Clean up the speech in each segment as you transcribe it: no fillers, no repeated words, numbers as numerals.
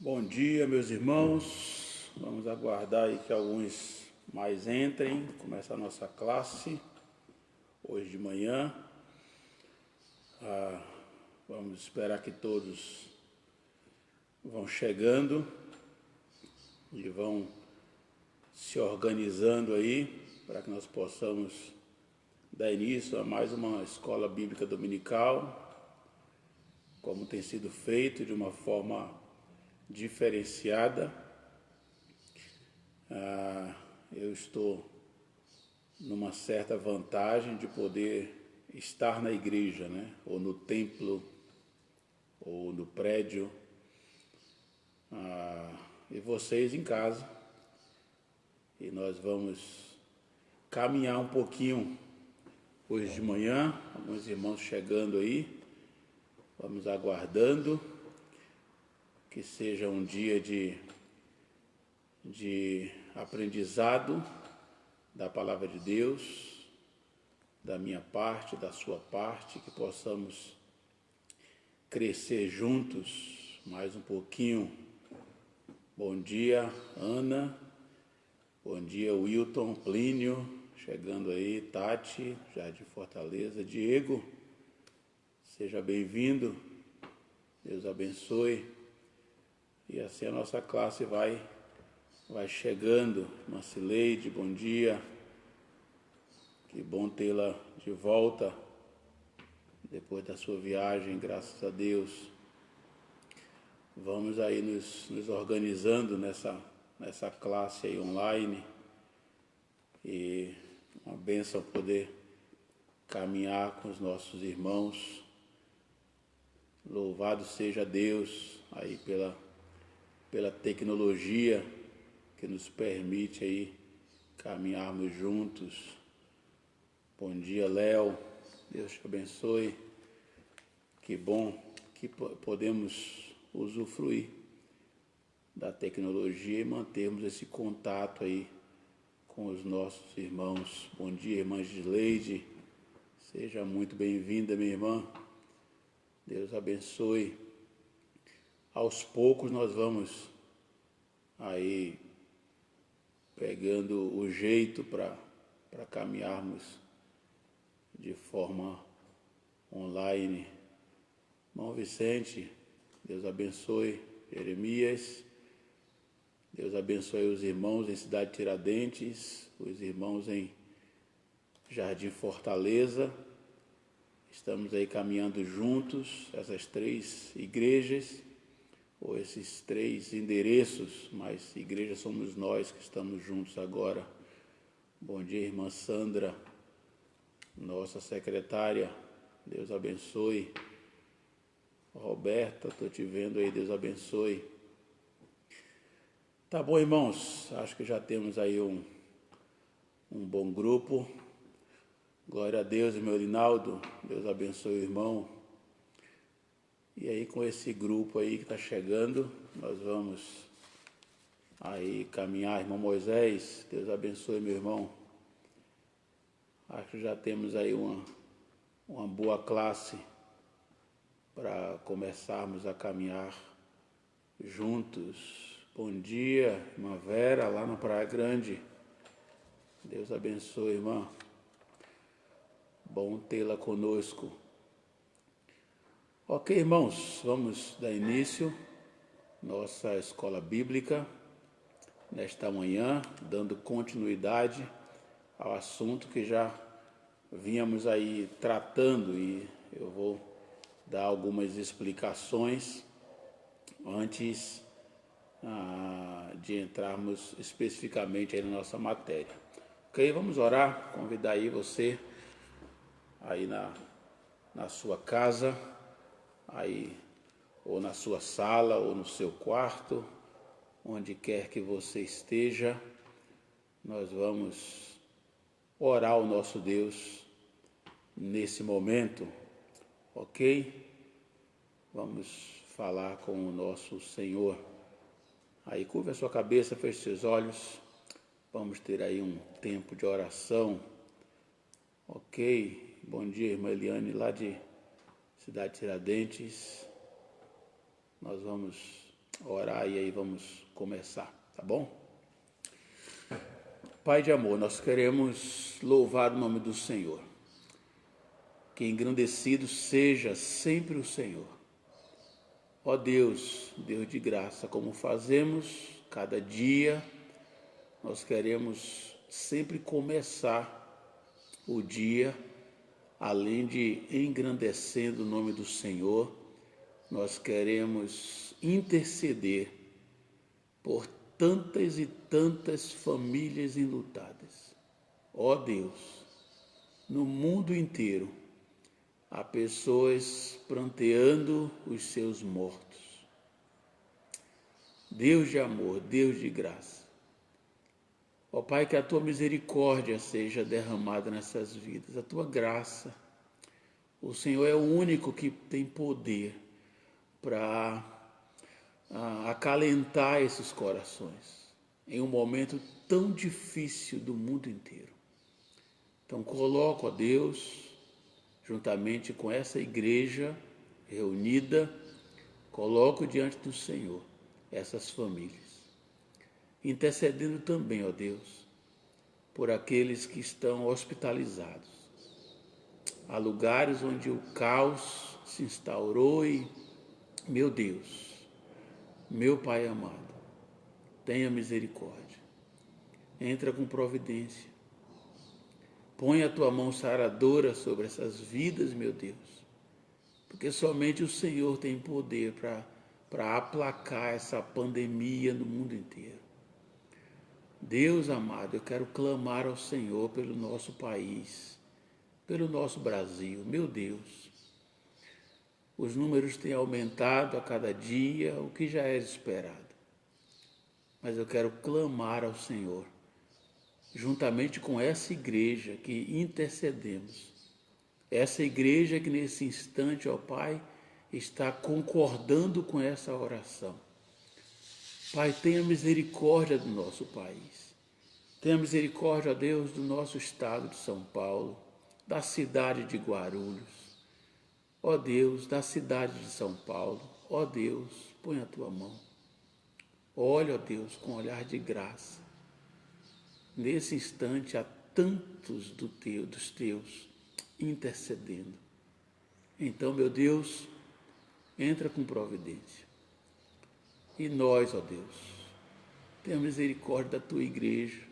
Bom dia, meus irmãos. Vamos aguardar aí que alguns mais entrem. Começa a nossa classe hoje de manhã. Vamos esperar que todos vão chegando e vão se organizando aí para que nós possamos dar início a mais uma escola bíblica dominical, como tem sido feito de uma forma diferenciada. Eu estou numa certa vantagem de poder estar na igreja, né? Ou no templo, ou no prédio, e vocês em casa. E nós vamos caminhar um pouquinho hoje de manhã, alguns irmãos chegando aí, vamos aguardando que seja um dia de aprendizado da palavra de Deus, da minha parte, da sua parte, que possamos crescer juntos mais um pouquinho. Bom dia, Ana. Bom dia, Wilton, Plínio, chegando aí, Tati, Jardim Fortaleza, Diego, seja bem-vindo, Deus abençoe. E assim a nossa classe vai chegando. Marcileide, bom dia. Que bom tê-la de volta depois da sua viagem, graças a Deus. Vamos aí nos organizando nessa classe aí online. E uma bênção poder caminhar com os nossos irmãos. Louvado seja Deus aí pela tecnologia que nos permite aí caminharmos juntos. Bom dia, Léo. Deus te abençoe. Que bom que podemos usufruir da tecnologia e mantermos esse contato aí com os nossos irmãos. Bom dia, irmã Gileide. Seja muito bem-vinda, minha irmã. Deus abençoe. Aos poucos nós vamos aí pegando o jeito para caminharmos de forma online. Irmão Vicente, Deus abençoe. Jeremias, Deus abençoe os irmãos em Cidade Tiradentes, os irmãos em Jardim Fortaleza. Estamos aí caminhando juntos, essas três igrejas, ou esses três endereços, mas igreja somos nós que estamos juntos agora. Bom dia, irmã Sandra, nossa secretária, Deus abençoe. Roberta, estou te vendo aí, Deus abençoe. Tá bom, irmãos, acho que já temos aí um bom grupo. Glória a Deus, meu Rinaldo, Deus abençoe o irmão. E aí com esse grupo aí que está chegando, nós vamos aí caminhar. Irmão Moisés, Deus abençoe meu irmão. Acho que já temos aí uma boa classe para começarmos a caminhar juntos. Bom dia, irmã Vera, lá na Praia Grande. Deus abençoe, irmã. Bom tê-la conosco. Ok, irmãos, vamos dar início à nossa escola bíblica nesta manhã, dando continuidade ao assunto que já vínhamos aí tratando, e eu vou dar algumas explicações antes de entrarmos especificamente aí na nossa matéria. Ok, vamos orar, convidar aí você aí na sua casa, aí ou na sua sala ou no seu quarto, onde quer que você esteja, nós vamos orar ao nosso Deus nesse momento, ok? Vamos falar com o nosso Senhor. Aí curva a sua cabeça, feche seus olhos, vamos ter aí um tempo de oração, ok? Bom dia, irmã Eliane, lá de Cidade Tiradentes. Nós vamos orar e aí vamos começar, tá bom? Pai de amor, nós queremos louvar o nome do Senhor. Que engrandecido seja sempre o Senhor. Ó Deus, Deus de graça, como fazemos cada dia, nós queremos sempre começar o dia, além de engrandecendo o nome do Senhor, nós queremos interceder por tantas e tantas famílias enlutadas. Ó Deus, no mundo inteiro, há pessoas pranteando os seus mortos. Deus de amor, Deus de graça. Ó Pai, que a Tua misericórdia seja derramada nessas vidas, a Tua graça. O Senhor é o único que tem poder para acalentar esses corações em um momento tão difícil do mundo inteiro. Então coloco a Deus, juntamente com essa igreja reunida, coloco diante do Senhor essas famílias, intercedendo também, ó Deus, por aqueles que estão hospitalizados. Há lugares onde o caos se instaurou e, meu Deus, meu Pai amado, tenha misericórdia, entra com providência, põe a Tua mão saradora sobre essas vidas, meu Deus, porque somente o Senhor tem poder para aplacar essa pandemia no mundo inteiro. Deus amado, eu quero clamar ao Senhor pelo nosso país, pelo nosso Brasil. Meu Deus, os números têm aumentado a cada dia, o que já era esperado. Mas eu quero clamar ao Senhor, juntamente com essa igreja que intercedemos, essa igreja que nesse instante, ó Pai, está concordando com essa oração. Pai, tenha misericórdia do nosso país. Tenha misericórdia, ó Deus, do nosso estado de São Paulo, da cidade de Guarulhos. Ó Deus, da cidade de São Paulo. Ó Deus, põe a Tua mão. Olha, ó Deus, com um olhar de graça. Nesse instante há tantos dos Teus intercedendo. Então, meu Deus, entra com providência. E nós, ó Deus, tenha misericórdia da Tua igreja.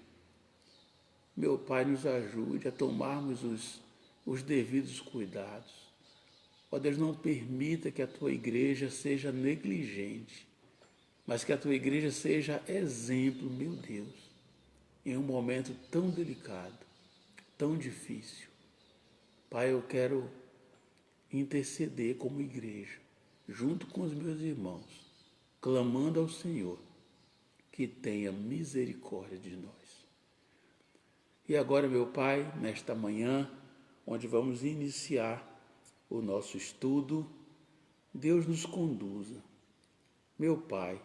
Meu Pai, nos ajude a tomarmos os devidos cuidados. Ó Deus, não permita que a Tua igreja seja negligente, mas que a Tua igreja seja exemplo, meu Deus, em um momento tão delicado, tão difícil. Pai, eu quero interceder como igreja, junto com os meus irmãos, clamando ao Senhor que tenha misericórdia de nós. E agora, meu Pai, nesta manhã, onde vamos iniciar o nosso estudo, Deus nos conduza. Meu Pai,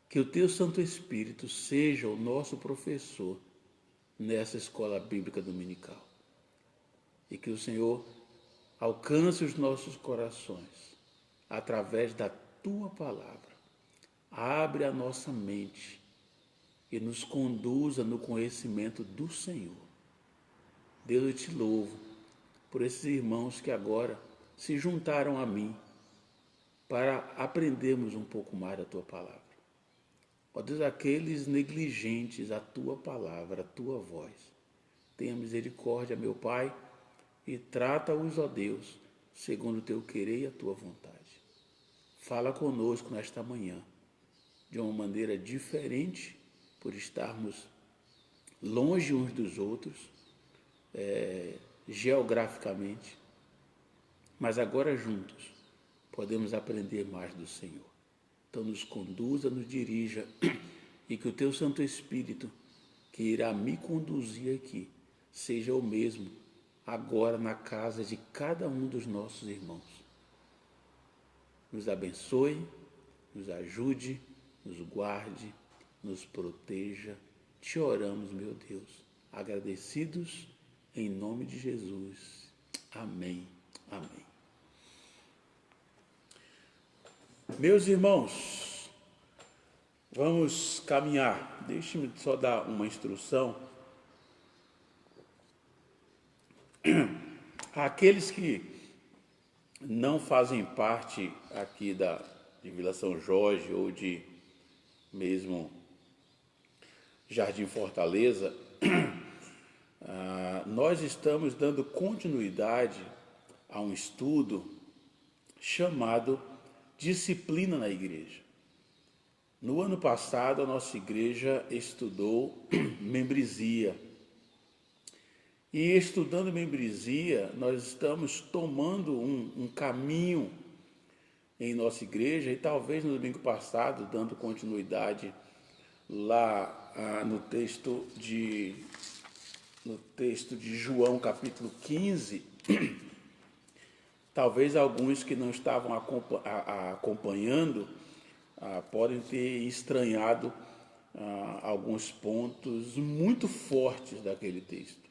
que o Teu Santo Espírito seja o nosso professor nessa escola bíblica dominical. E que o Senhor alcance os nossos corações através da Tua palavra. Abre a nossa mente e nos conduza no conhecimento do Senhor. Deus, eu Te louvo por esses irmãos que agora se juntaram a mim para aprendermos um pouco mais da Tua palavra. Ó Deus, aqueles negligentes à Tua palavra, à Tua voz, tenha misericórdia, meu Pai, e trata-os, ó Deus, segundo o Teu querer e a Tua vontade. Fala conosco nesta manhã, de uma maneira diferente, por estarmos longe uns dos outros, geograficamente, mas agora juntos podemos aprender mais do Senhor. Então nos conduza, nos dirija e que o Teu Santo Espírito, que irá me conduzir aqui, seja o mesmo agora na casa de cada um dos nossos irmãos. Nos abençoe, nos ajude, nos guarde, nos proteja. Te oramos, meu Deus, agradecidos em nome de Jesus. Amém. Amém. Meus irmãos, vamos caminhar. Deixe-me só dar uma instrução. Aqueles que não fazem parte aqui de Vila São Jorge ou de mesmo Jardim Fortaleza, nós estamos dando continuidade a um estudo chamado Disciplina na Igreja. No ano passado, a nossa igreja estudou membresia. E estudando membresia, nós estamos tomando um caminho em nossa igreja, e talvez no domingo passado, dando continuidade lá no texto de João, capítulo 15, talvez alguns que não estavam acompanhando podem ter estranhado alguns pontos muito fortes daquele texto,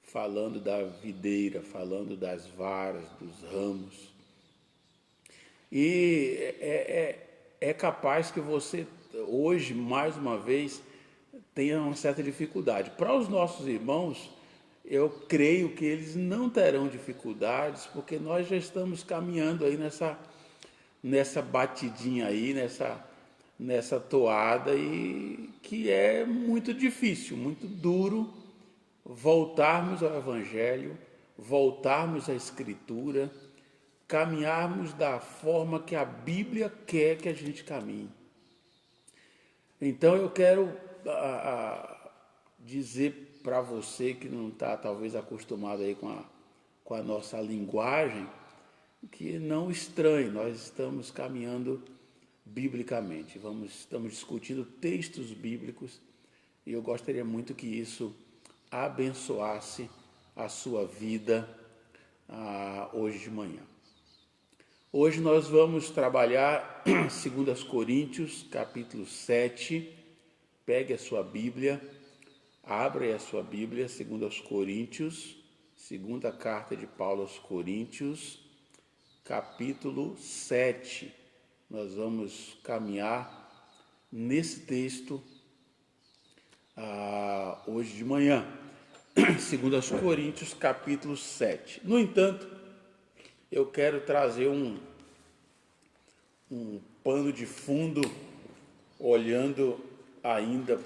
falando da videira, falando das varas, dos ramos. E é capaz que você hoje, mais uma vez, tenha uma certa dificuldade. Para os nossos irmãos, eu creio que eles não terão dificuldades, porque nós já estamos caminhando aí nessa batidinha aí, nessa toada, e que é muito difícil, muito duro voltarmos ao Evangelho, voltarmos à Escritura, caminharmos da forma que a Bíblia quer que a gente caminhe. Então eu quero dizer para você que não está talvez acostumado aí com a nossa linguagem, que não estranhe, nós estamos caminhando biblicamente, estamos discutindo textos bíblicos, e eu gostaria muito que isso abençoasse a sua vida hoje de manhã. Hoje nós vamos trabalhar 2 Coríntios, capítulo 7. Pegue a sua Bíblia, abra aí a sua Bíblia, 2 Coríntios, segunda carta de Paulo aos Coríntios, capítulo 7. Nós vamos caminhar nesse texto hoje de manhã. 2 Coríntios, capítulo 7. No entanto, eu quero trazer um pano de fundo, olhando ainda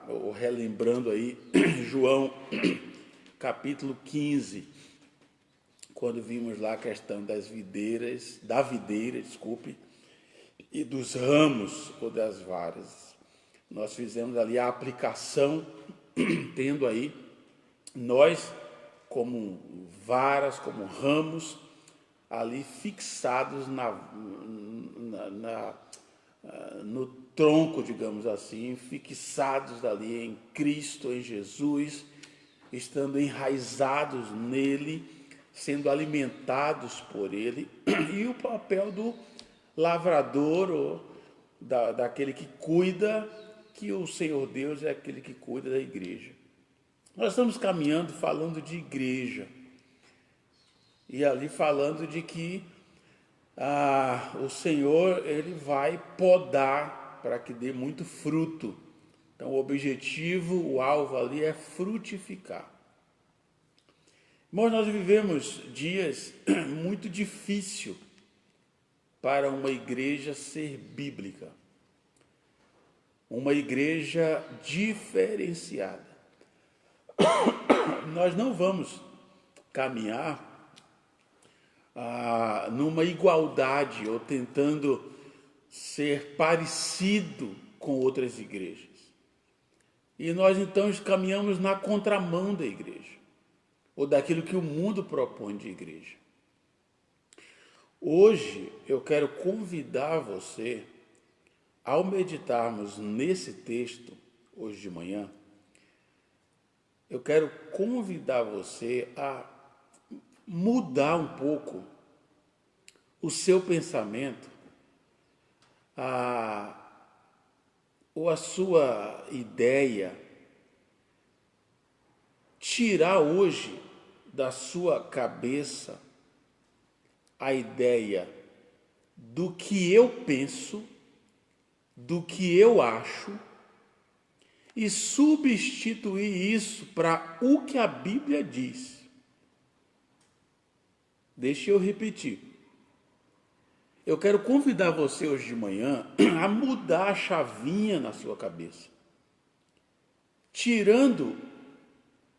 ou relembrando aí, João, capítulo 15, quando vimos lá a questão da videira, e dos ramos ou das varas. Nós fizemos ali a aplicação, tendo aí nós como varas, como ramos, ali fixados no tronco, digamos assim, fixados ali em Cristo, em Jesus, estando enraizados nele, sendo alimentados por ele, e o papel do lavrador, ou daquele que cuida, que o Senhor Deus é aquele que cuida da igreja. Nós estamos caminhando falando de igreja, e ali falando de que o Senhor, ele vai podar para que dê muito fruto. Então o objetivo, o alvo ali é frutificar. Mas nós vivemos dias muito difíceis para uma igreja ser bíblica, uma igreja diferenciada. Nós não vamos caminhar numa igualdade ou tentando ser parecido com outras igrejas. E nós então caminhamos na contramão da igreja, ou daquilo que o mundo propõe de igreja. Hoje eu quero convidar você, ao meditarmos nesse texto, hoje de manhã, eu quero convidar você a mudar um pouco o seu pensamento, ou a sua ideia, tirar hoje da sua cabeça a ideia do que eu penso, do que eu acho, e substituir isso para o que a Bíblia diz. Deixa eu repetir. Eu quero convidar você hoje de manhã a mudar a chavinha na sua cabeça, tirando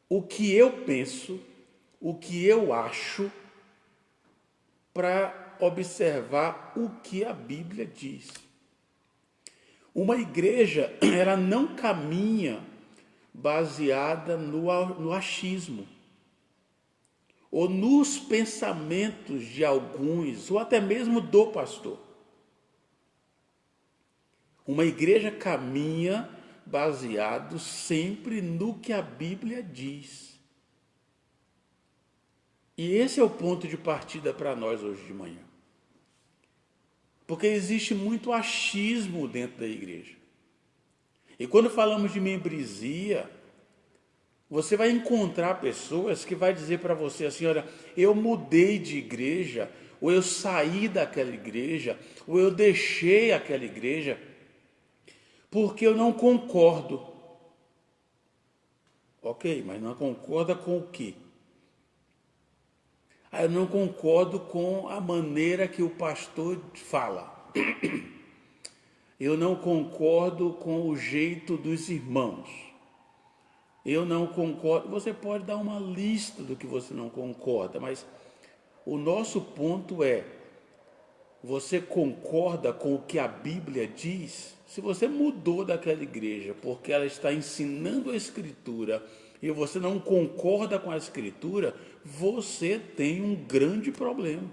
o que eu penso, o que eu acho, para observar o que a Bíblia diz. Uma igreja, ela não caminha baseada no achismo, ou nos pensamentos de alguns, ou até mesmo do pastor. Uma igreja caminha baseado sempre no que a Bíblia diz. E esse é o ponto de partida para nós hoje de manhã. Porque existe muito achismo dentro da igreja. E quando falamos de membresia, você vai encontrar pessoas que vai dizer para você assim, olha, eu mudei de igreja, ou eu saí daquela igreja, ou eu deixei aquela igreja, porque eu não concordo. Ok, mas não concorda com o quê? Eu não concordo com a maneira que o pastor fala. Eu não concordo com o jeito dos irmãos. Eu não concordo. Você pode dar uma lista do que você não concorda, mas o nosso ponto é: você concorda com o que a Bíblia diz? Se você mudou daquela igreja porque ela está ensinando a Escritura e você não concorda com a Escritura, você tem um grande problema.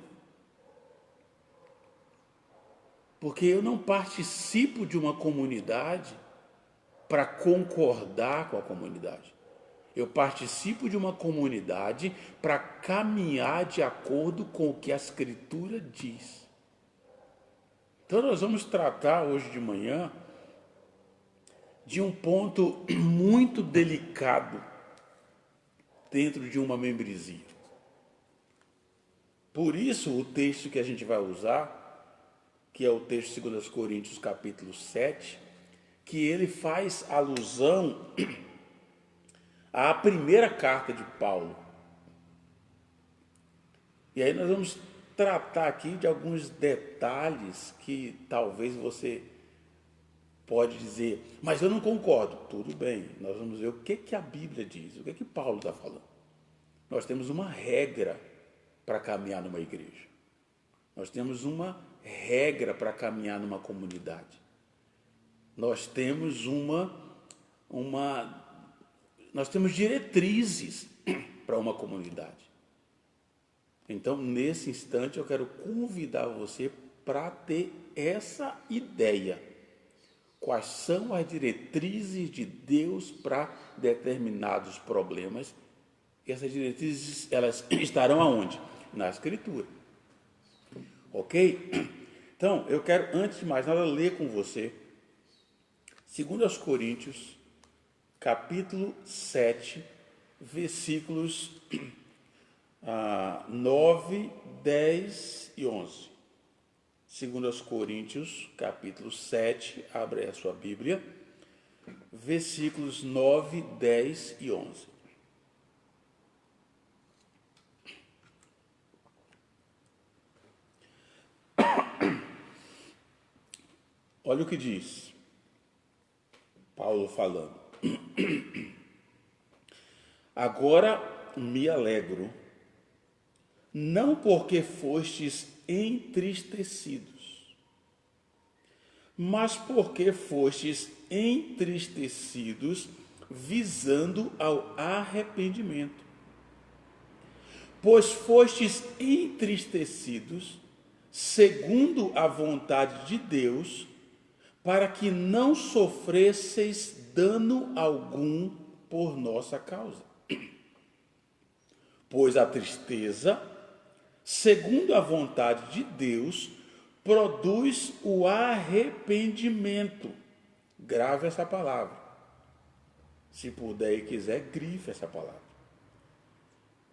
Porque eu não participo de uma comunidade para concordar com a comunidade. Eu participo de uma comunidade para caminhar de acordo com o que a Escritura diz. Então nós vamos tratar hoje de manhã de um ponto muito delicado dentro de uma membresia. Por isso o texto que a gente vai usar, que é o texto de 2 Coríntios capítulo 7, que ele faz alusão à primeira carta de Paulo. E aí nós vamos tratar aqui de alguns detalhes que talvez você pode dizer, mas eu não concordo. Tudo bem, nós vamos ver o que a Bíblia diz, o que Paulo está falando. Nós temos uma regra para caminhar numa igreja. Nós temos uma regra para caminhar numa comunidade. Nós temos nós temos diretrizes para uma comunidade. Então, nesse instante, eu quero convidar você para ter essa ideia. Quais são as diretrizes de Deus para determinados problemas? E essas diretrizes, elas estarão aonde? Na Escritura. Ok? Então, eu quero, antes de mais nada, ler com você 2 Coríntios, capítulo 7, versículos 9, 10 e 11. 2 Coríntios, capítulo 7, abre a sua Bíblia, versículos 9, 10 e 11. Olha o que diz Paulo falando. Agora me alegro, não porque fostes entristecidos, mas porque fostes entristecidos visando ao arrependimento. Pois fostes entristecidos segundo a vontade de Deus, para que não sofresseis dano algum por nossa causa. Pois a tristeza, segundo a vontade de Deus, produz o arrependimento. Grave essa palavra. Se puder e quiser, grife essa palavra.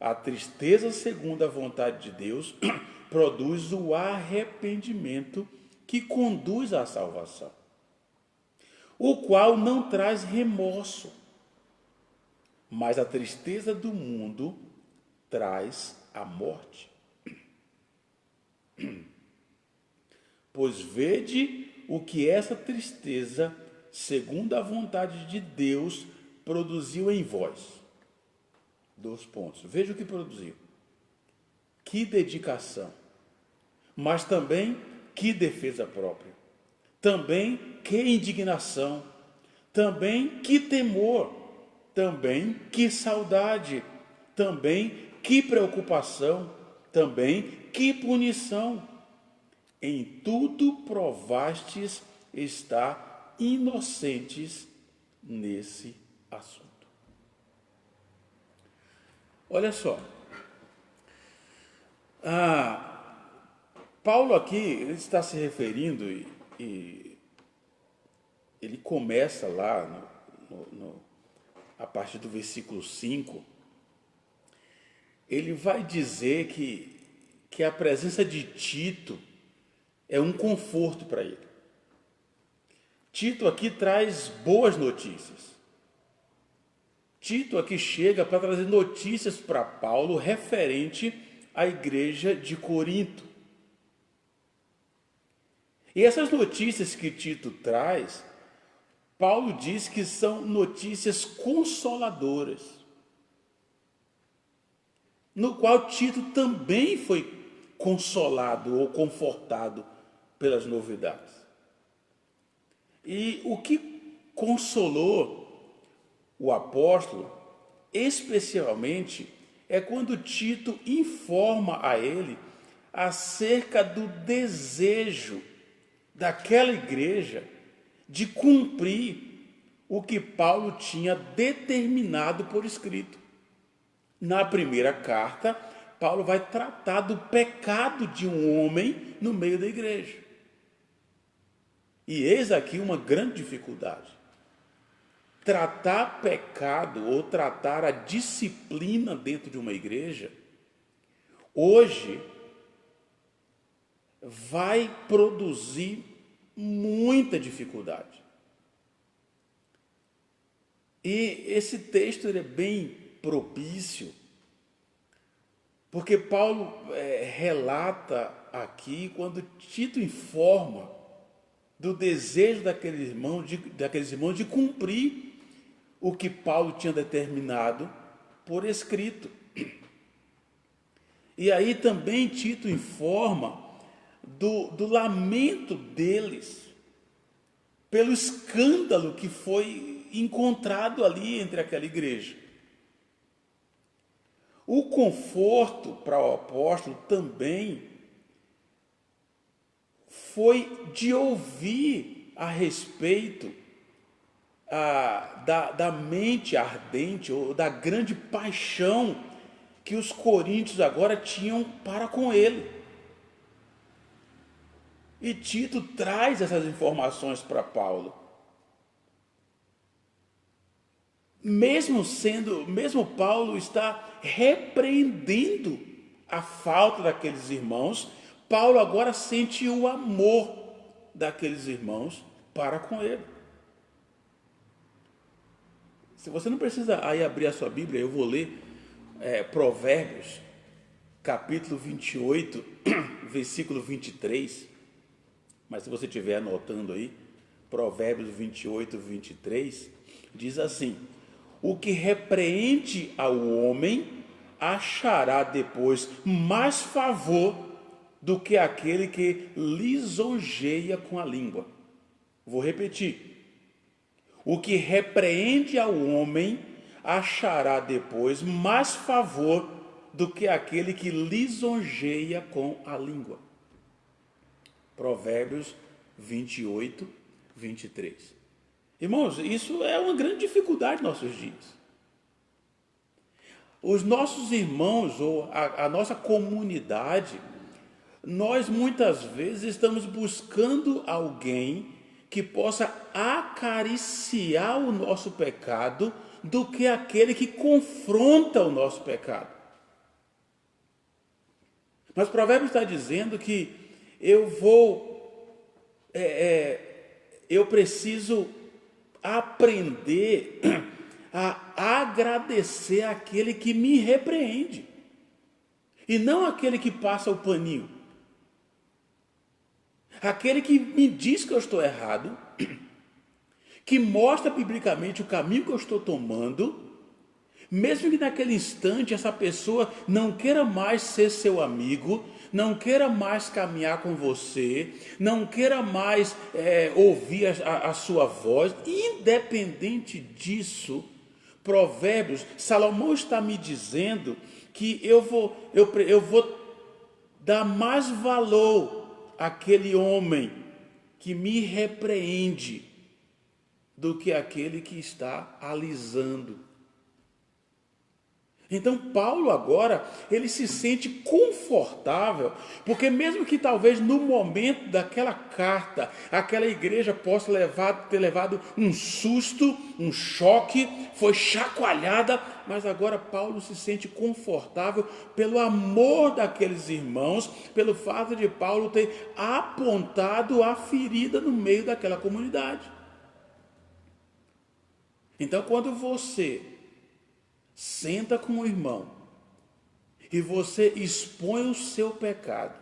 A tristeza segundo a vontade de Deus produz o arrependimento que conduz à salvação, o qual não traz remorso, mas a tristeza do mundo traz a morte. Pois vede o que essa tristeza, segundo a vontade de Deus, produziu em vós. 2 pontos. Veja o que produziu. Que dedicação, mas também que defesa própria, também que indignação, também que temor, também que saudade, também que preocupação, também que punição. Em tudo provastes estar inocentes nesse assunto. Olha só, Paulo aqui ele está se referindo e ele começa lá a partir do versículo 5, ele vai dizer que a presença de Tito é um conforto para ele. Tito aqui traz boas notícias. Tito aqui chega para trazer notícias para Paulo referente à igreja de Corinto. E essas notícias que Tito traz, Paulo diz que são notícias consoladoras, no qual Tito também foi consolado ou confortado pelas novidades. E o que consolou o apóstolo, especialmente, é quando Tito informa a ele acerca do desejo daquela igreja de cumprir o que Paulo tinha determinado por escrito. Na primeira carta, Paulo vai tratar do pecado de um homem no meio da igreja. E eis aqui uma grande dificuldade. Tratar pecado ou tratar a disciplina dentro de uma igreja, hoje, vai produzir muita dificuldade. E esse texto ele é bem propício, porque Paulo relata aqui quando Tito informa do desejo daqueles irmãos de cumprir o que Paulo tinha determinado por escrito. E aí também Tito informa do lamento deles pelo escândalo que foi encontrado ali entre aquela igreja. O conforto para o apóstolo também foi de ouvir a respeito da mente ardente ou da grande paixão que os coríntios agora tinham para com ele. E Tito traz essas informações para Paulo. Mesmo Paulo está repreendendo a falta daqueles irmãos, Paulo agora sente o amor daqueles irmãos para com ele. Se você não precisa aí abrir a sua Bíblia, eu vou ler Provérbios, capítulo 28, versículo 23. Mas se você estiver anotando aí, Provérbios 28, 23, diz assim: o que repreende ao homem achará depois mais favor do que aquele que lisonjeia com a língua. Vou repetir. O que repreende ao homem achará depois mais favor do que aquele que lisonjeia com a língua. Provérbios 28, 23. Irmãos, isso é uma grande dificuldade nos nossos dias. Os nossos irmãos ou a nossa comunidade, nós muitas vezes estamos buscando alguém que possa acariciar o nosso pecado do que aquele que confronta o nosso pecado. Mas o provérbio está dizendo que eu vou, eu preciso aprender a agradecer àquele que me repreende, e não aquele que passa o paninho, aquele que me diz que eu estou errado, que mostra biblicamente o caminho que eu estou tomando, mesmo que naquele instante essa pessoa não queira mais ser seu amigo, não queira mais caminhar com você, não queira mais ouvir a sua voz. Independente disso, Provérbios, Salomão está me dizendo que eu vou dar mais valor àquele homem que me repreende do que aquele que está alisando. Então Paulo agora, ele se sente confortável, porque mesmo que talvez no momento daquela carta, aquela igreja possa ter levado um susto, um choque, foi chacoalhada, mas agora Paulo se sente confortável pelo amor daqueles irmãos, pelo fato de Paulo ter apontado a ferida no meio daquela comunidade. Então quando você senta com o irmão e você expõe o seu pecado,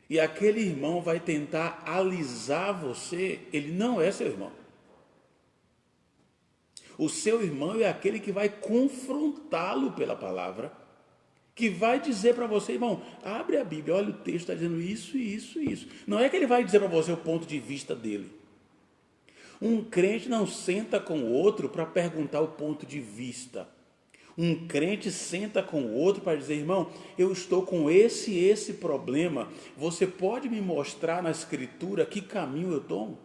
e aquele irmão vai tentar alisar você, ele não é seu irmão. O seu irmão é aquele que vai confrontá-lo pela palavra, que vai dizer para você, irmão, abre a Bíblia, olha o texto, está dizendo isso, isso e isso. Não é que ele vai dizer para você o ponto de vista dele. Um crente não senta com o outro para perguntar o ponto de vista. Um crente senta com o outro para dizer, irmão, eu estou com esse problema. Você pode me mostrar na Escritura que caminho eu tomo?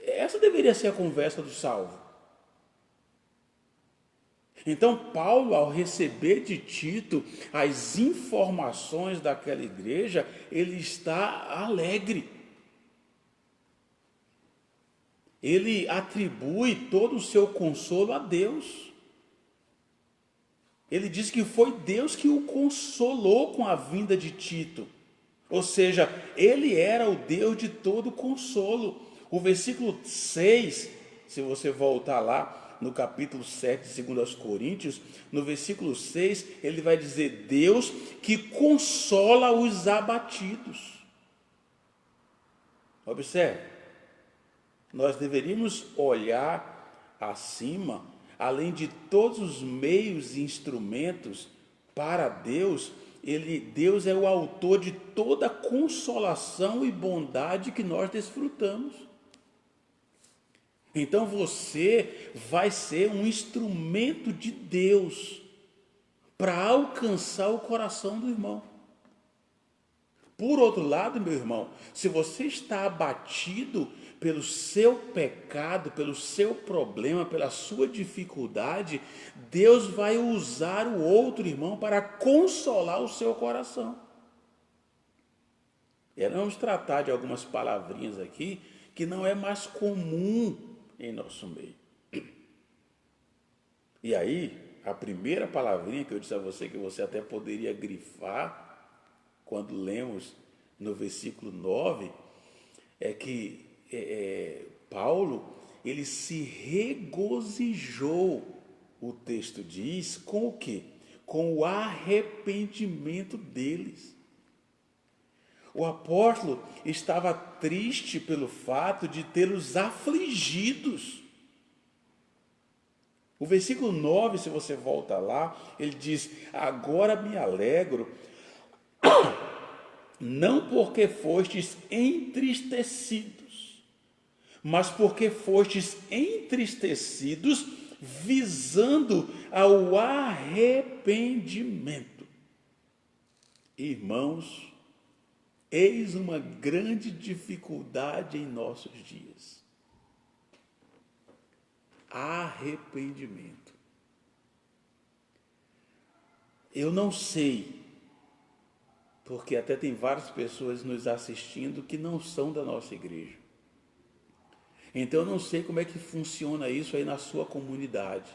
Essa deveria ser a conversa do salvo. Então Paulo, ao receber de Tito as informações daquela igreja, ele está alegre. Ele atribui todo o seu consolo a Deus. Ele diz que foi Deus que o consolou com a vinda de Tito. Ou seja, ele era o Deus de todo consolo. O versículo 6, se você voltar lá no capítulo 7 de 2 Coríntios, no versículo 6, ele vai dizer, Deus que consola os abatidos. Observe. Nós deveríamos olhar acima, além de todos os meios e instrumentos para Deus, Deus é o autor de toda a consolação e bondade que nós desfrutamos. Então você vai ser um instrumento de Deus para alcançar o coração do irmão. Por outro lado, meu irmão, se você está abatido pelo seu pecado, pelo seu problema, pela sua dificuldade, Deus vai usar o outro irmão para consolar o seu coração. E nós vamos tratar de algumas palavrinhas aqui que não é mais comum em nosso meio. E aí, a primeira palavrinha que eu disse a você, que você até poderia grifar, quando lemos no versículo 9, é que Paulo, ele se regozijou, o texto diz, com o quê? Com o arrependimento deles. O apóstolo estava triste pelo fato de tê-los afligidos. O versículo 9, se você volta lá, ele diz, agora me alegro, não porque fostes entristecidos, mas porque fostes entristecidos visando ao arrependimento. Irmãos, eis uma grande dificuldade em nossos dias. Arrependimento. Eu não sei, porque até tem várias pessoas nos assistindo que não são da nossa igreja. Então eu não sei como é que funciona isso aí na sua comunidade.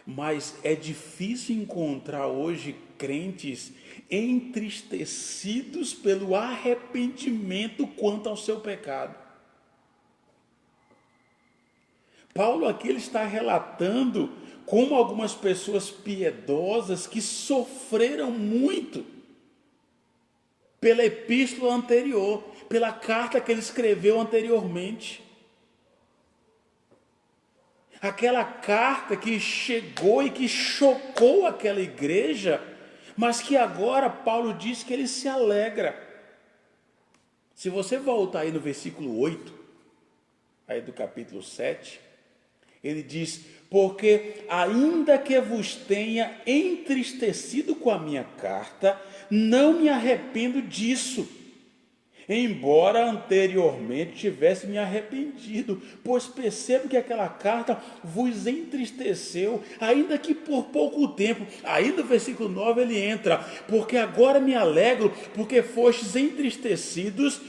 Mas é difícil encontrar hoje crentes entristecidos pelo arrependimento quanto ao seu pecado. Paulo aqui ele está relatando como algumas pessoas piedosas que sofreram muito pela epístola anterior, pela carta que ele escreveu anteriormente. Aquela carta que chegou e que chocou aquela igreja, mas que agora Paulo diz que ele se alegra. Se você voltar aí no versículo 8, aí do capítulo 7, ele diz: porque ainda que vos tenha entristecido com a minha carta, não me arrependo disso, embora anteriormente tivesse me arrependido, pois percebo que aquela carta vos entristeceu, ainda que por pouco tempo. Aí no versículo 9 ele entra: porque agora me alegro, porque fostes entristecidos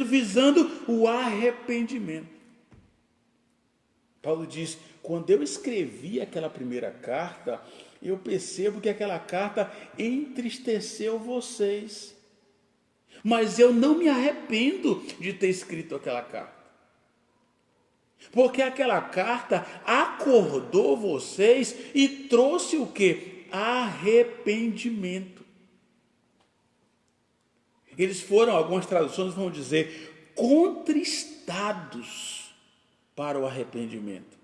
visando o arrependimento. Paulo diz: quando eu escrevi aquela primeira carta, eu percebo que aquela carta entristeceu vocês. Mas eu não me arrependo de ter escrito aquela carta. Porque aquela carta acordou vocês e trouxe o quê? Arrependimento. Eles foram, algumas traduções vão dizer, contristados para o arrependimento.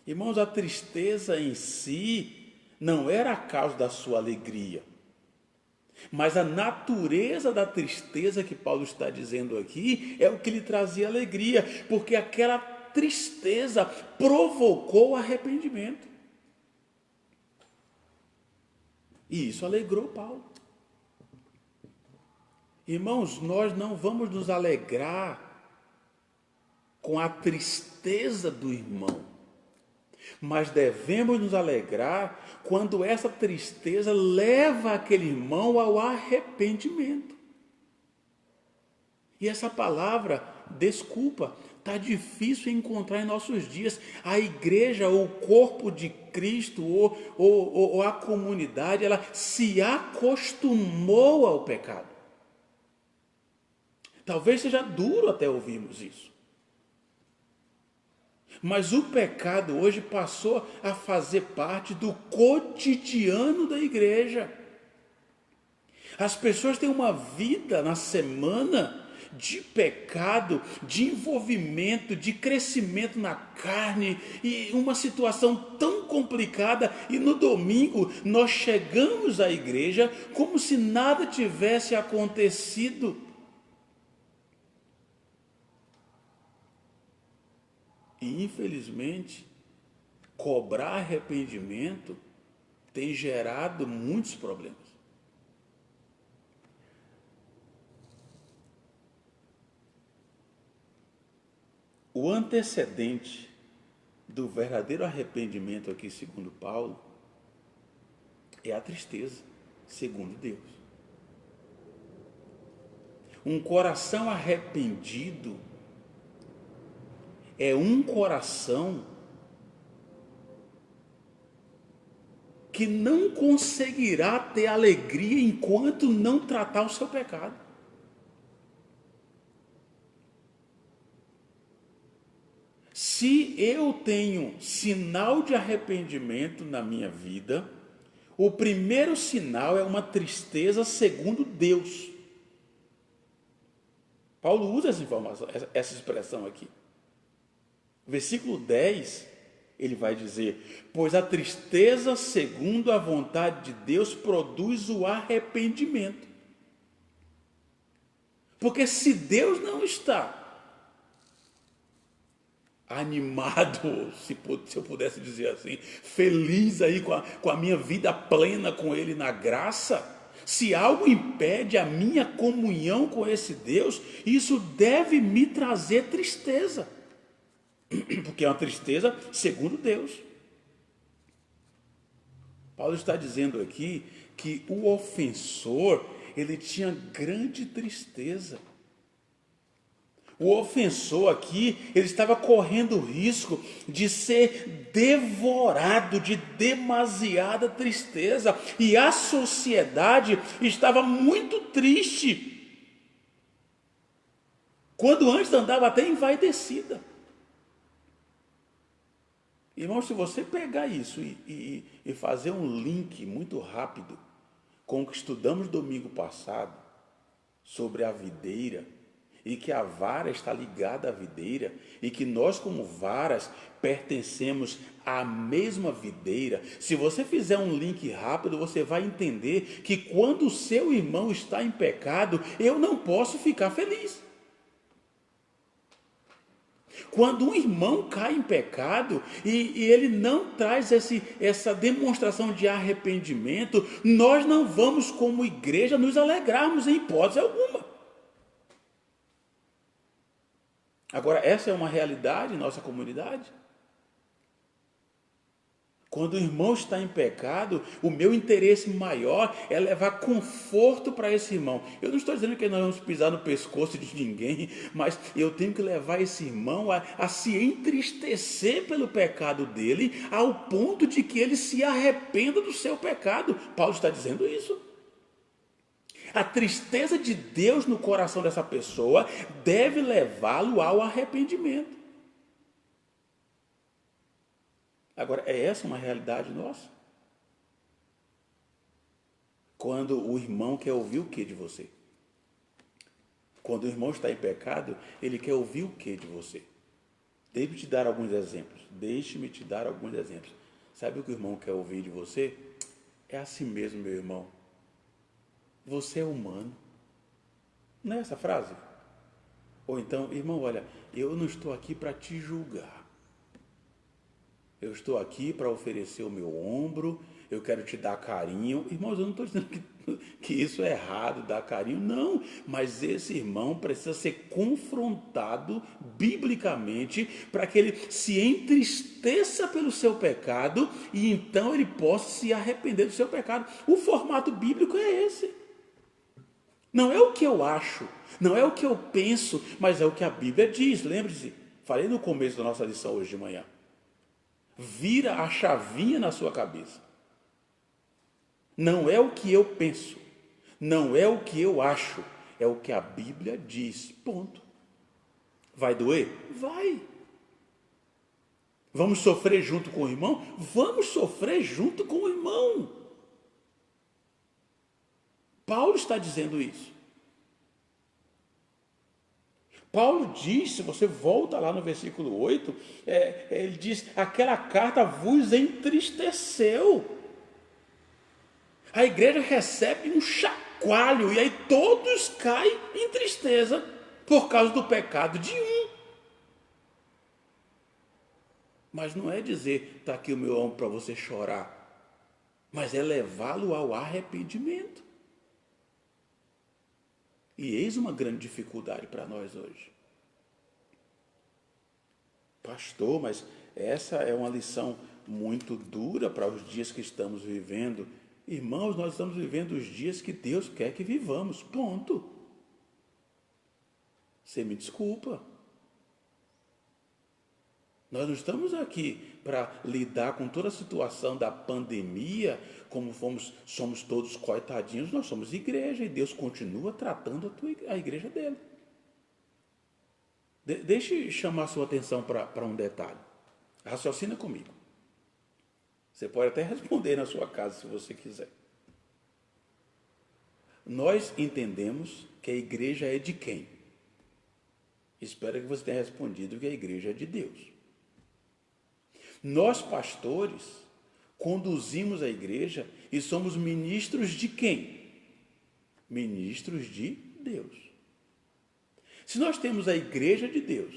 Irmãos, a tristeza em si não era a causa da sua alegria, mas a natureza da tristeza que Paulo está dizendo aqui é o que lhe trazia alegria, porque aquela tristeza provocou arrependimento. E isso alegrou Paulo. Irmãos, nós não vamos nos alegrar com a tristeza do irmão, mas devemos nos alegrar quando essa tristeza leva aquele irmão ao arrependimento. E essa palavra, desculpa, está difícil encontrar em nossos dias. A igreja, ou o corpo de Cristo, ou a comunidade, ela se acostumou ao pecado. Talvez seja duro até ouvirmos isso. Mas o pecado hoje passou a fazer parte do cotidiano da igreja. As pessoas têm uma vida na semana de pecado, de envolvimento, de crescimento na carne, e uma situação tão complicada, e no domingo nós chegamos à igreja como se nada tivesse acontecido. E infelizmente, cobrar arrependimento tem gerado muitos problemas. O antecedente do verdadeiro arrependimento aqui, segundo Paulo, é a tristeza, segundo Deus. Um coração arrependido é um coração que não conseguirá ter alegria enquanto não tratar o seu pecado. Se eu tenho sinal de arrependimento na minha vida, o primeiro sinal é uma tristeza segundo Deus. Paulo usa essa expressão aqui. Versículo 10, ele vai dizer: pois a tristeza segundo a vontade de Deus produz o arrependimento. Porque se Deus não está animado, se eu pudesse dizer assim, feliz aí com a minha vida plena com Ele na graça, se algo impede a minha comunhão com esse Deus, isso deve me trazer tristeza. Porque é uma tristeza segundo Deus. Paulo está dizendo aqui que o ofensor, ele tinha grande tristeza. O ofensor aqui, ele estava correndo o risco de ser devorado de demasiada tristeza. E a sociedade estava muito triste, quando antes andava até envaidecida. Irmão, se você pegar isso e fazer um link muito rápido com o que estudamos domingo passado sobre a videira, e que a vara está ligada à videira, e que nós como varas pertencemos à mesma videira. Se você fizer um link rápido, você vai entender que quando o seu irmão está em pecado, eu não posso ficar feliz. Quando um irmão cai em pecado e ele não traz essa demonstração de arrependimento, nós não vamos como igreja nos alegrarmos em hipótese alguma. Agora, essa é uma realidade em nossa comunidade? Quando o irmão está em pecado, o meu interesse maior é levar conforto para esse irmão. Eu não estou dizendo que nós vamos pisar no pescoço de ninguém, mas eu tenho que levar esse irmão a se entristecer pelo pecado dele, ao ponto de que ele se arrependa do seu pecado. Paulo está dizendo isso. A tristeza de Deus no coração dessa pessoa deve levá-lo ao arrependimento. Agora, é essa uma realidade nossa? Quando o irmão quer ouvir o que de você? Quando o irmão está em pecado, ele quer ouvir o que de você? Deixe-me te dar alguns exemplos. Sabe o que o irmão quer ouvir de você? É assim mesmo, meu irmão. Você é humano. Não é essa frase? Ou então, irmão, olha, eu não estou aqui para te julgar. Eu estou aqui para oferecer o meu ombro, eu quero te dar carinho. Irmãos, eu não estou dizendo que isso é errado, dar carinho, não. Mas esse irmão precisa ser confrontado biblicamente para que ele se entristeça pelo seu pecado e então ele possa se arrepender do seu pecado. O formato bíblico é esse. Não é o que eu acho, não é o que eu penso, mas é o que a Bíblia diz. Lembre-se, falei no começo da nossa lição hoje de manhã. Vira a chavinha na sua cabeça. Não é o que eu penso, não é o que eu acho, é o que a Bíblia diz. Ponto. Vai doer? Vai. Vamos sofrer junto com o irmão? Vamos sofrer junto com o irmão. Paulo está dizendo isso. Paulo diz, se você volta lá no versículo 8, ele diz, aquela carta vos entristeceu. A igreja recebe um chacoalho e aí todos caem em tristeza por causa do pecado de um. Mas não é dizer, está aqui o meu ombro para você chorar, mas é levá-lo ao arrependimento. E eis uma grande dificuldade para nós hoje. Pastor, mas essa é uma lição muito dura para os dias que estamos vivendo. Irmãos, nós estamos vivendo os dias que Deus quer que vivamos. Ponto. Você me desculpa. Nós não estamos aqui para lidar com toda a situação da pandemia, como somos todos coitadinhos, nós somos igreja e Deus continua tratando a igreja dele. Deixe chamar a sua atenção para um detalhe. Raciocina comigo. Você pode até responder na sua casa se você quiser. Nós entendemos que a igreja é de quem? Espero que você tenha respondido que a igreja é de Deus. Nós, pastores, conduzimos a igreja e somos ministros de quem? Ministros de Deus. Se nós temos a igreja de Deus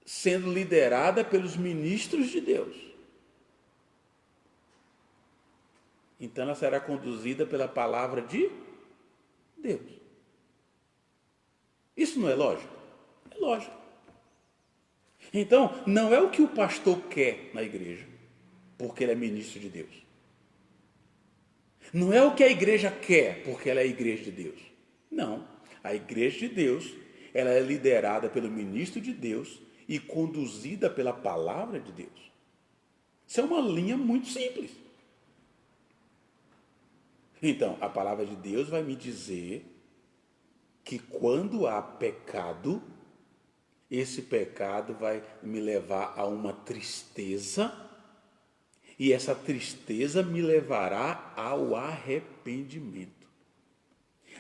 sendo liderada pelos ministros de Deus, então ela será conduzida pela palavra de Deus. Isso não é lógico? É lógico. Então, não é o que o pastor quer na igreja, porque ele é ministro de Deus. Não é o que a igreja quer, porque ela é a igreja de Deus. Não. A igreja de Deus ela é liderada pelo ministro de Deus e conduzida pela palavra de Deus. Isso é uma linha muito simples. Então, a palavra de Deus vai me dizer que quando há pecado, esse pecado vai me levar a uma tristeza, e essa tristeza me levará ao arrependimento.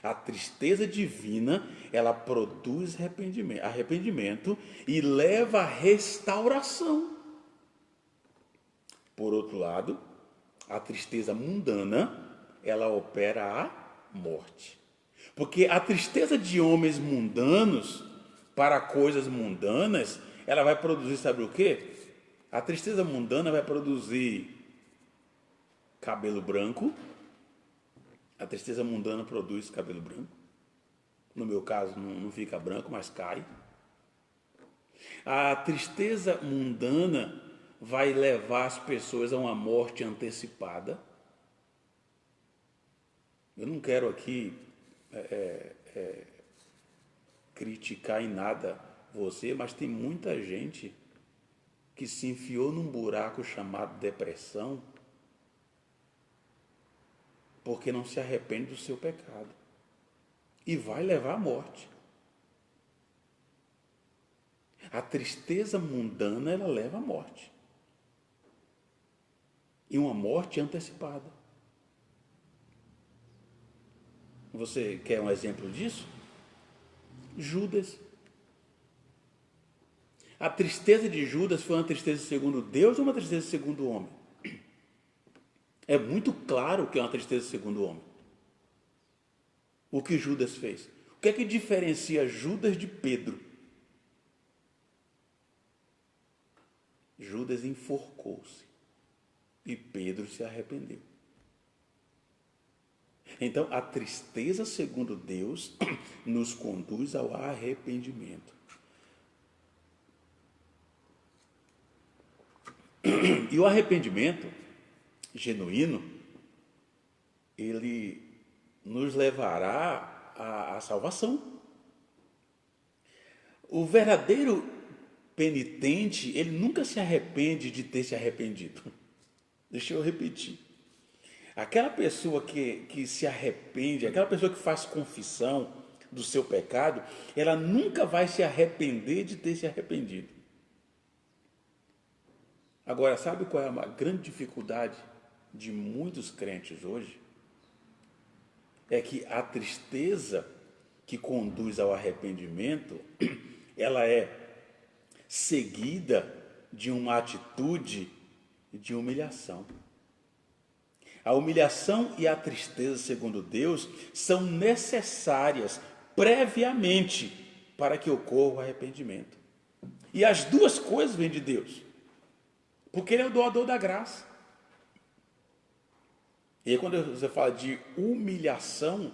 A tristeza divina, ela produz arrependimento e leva à restauração. Por outro lado, a tristeza mundana, ela opera a morte. Porque a tristeza de homens mundanos para coisas mundanas, ela vai produzir, sabe o quê? A tristeza mundana vai produzir cabelo branco. A tristeza mundana produz cabelo branco. No meu caso, não fica branco, mas cai. A tristeza mundana vai levar as pessoas a uma morte antecipada. Eu não quero aqui criticar em nada você, mas tem muita gente que se enfiou num buraco chamado depressão porque não se arrepende do seu pecado e vai levar à morte. A tristeza mundana, ela leva à morte, e uma morte antecipada. Você quer um exemplo disso? Judas. A tristeza de Judas foi uma tristeza segundo Deus ou uma tristeza segundo o homem? É muito claro que é uma tristeza segundo o homem. O que Judas fez? O que é que diferencia Judas de Pedro? Judas enforcou-se e Pedro se arrependeu. Então, a tristeza segundo Deus nos conduz ao arrependimento. E o arrependimento genuíno, ele nos levará à salvação. O verdadeiro penitente, ele nunca se arrepende de ter se arrependido. Deixa eu repetir. Aquela pessoa que se arrepende, aquela pessoa que faz confissão do seu pecado, ela nunca vai se arrepender de ter se arrependido. Agora, sabe qual é a grande dificuldade de muitos crentes hoje? É que a tristeza que conduz ao arrependimento, ela é seguida de uma atitude de humilhação. A humilhação e a tristeza, segundo Deus, são necessárias previamente para que ocorra o arrependimento. E as duas coisas vêm de Deus, porque Ele é o doador da graça. E aí, quando você fala de humilhação,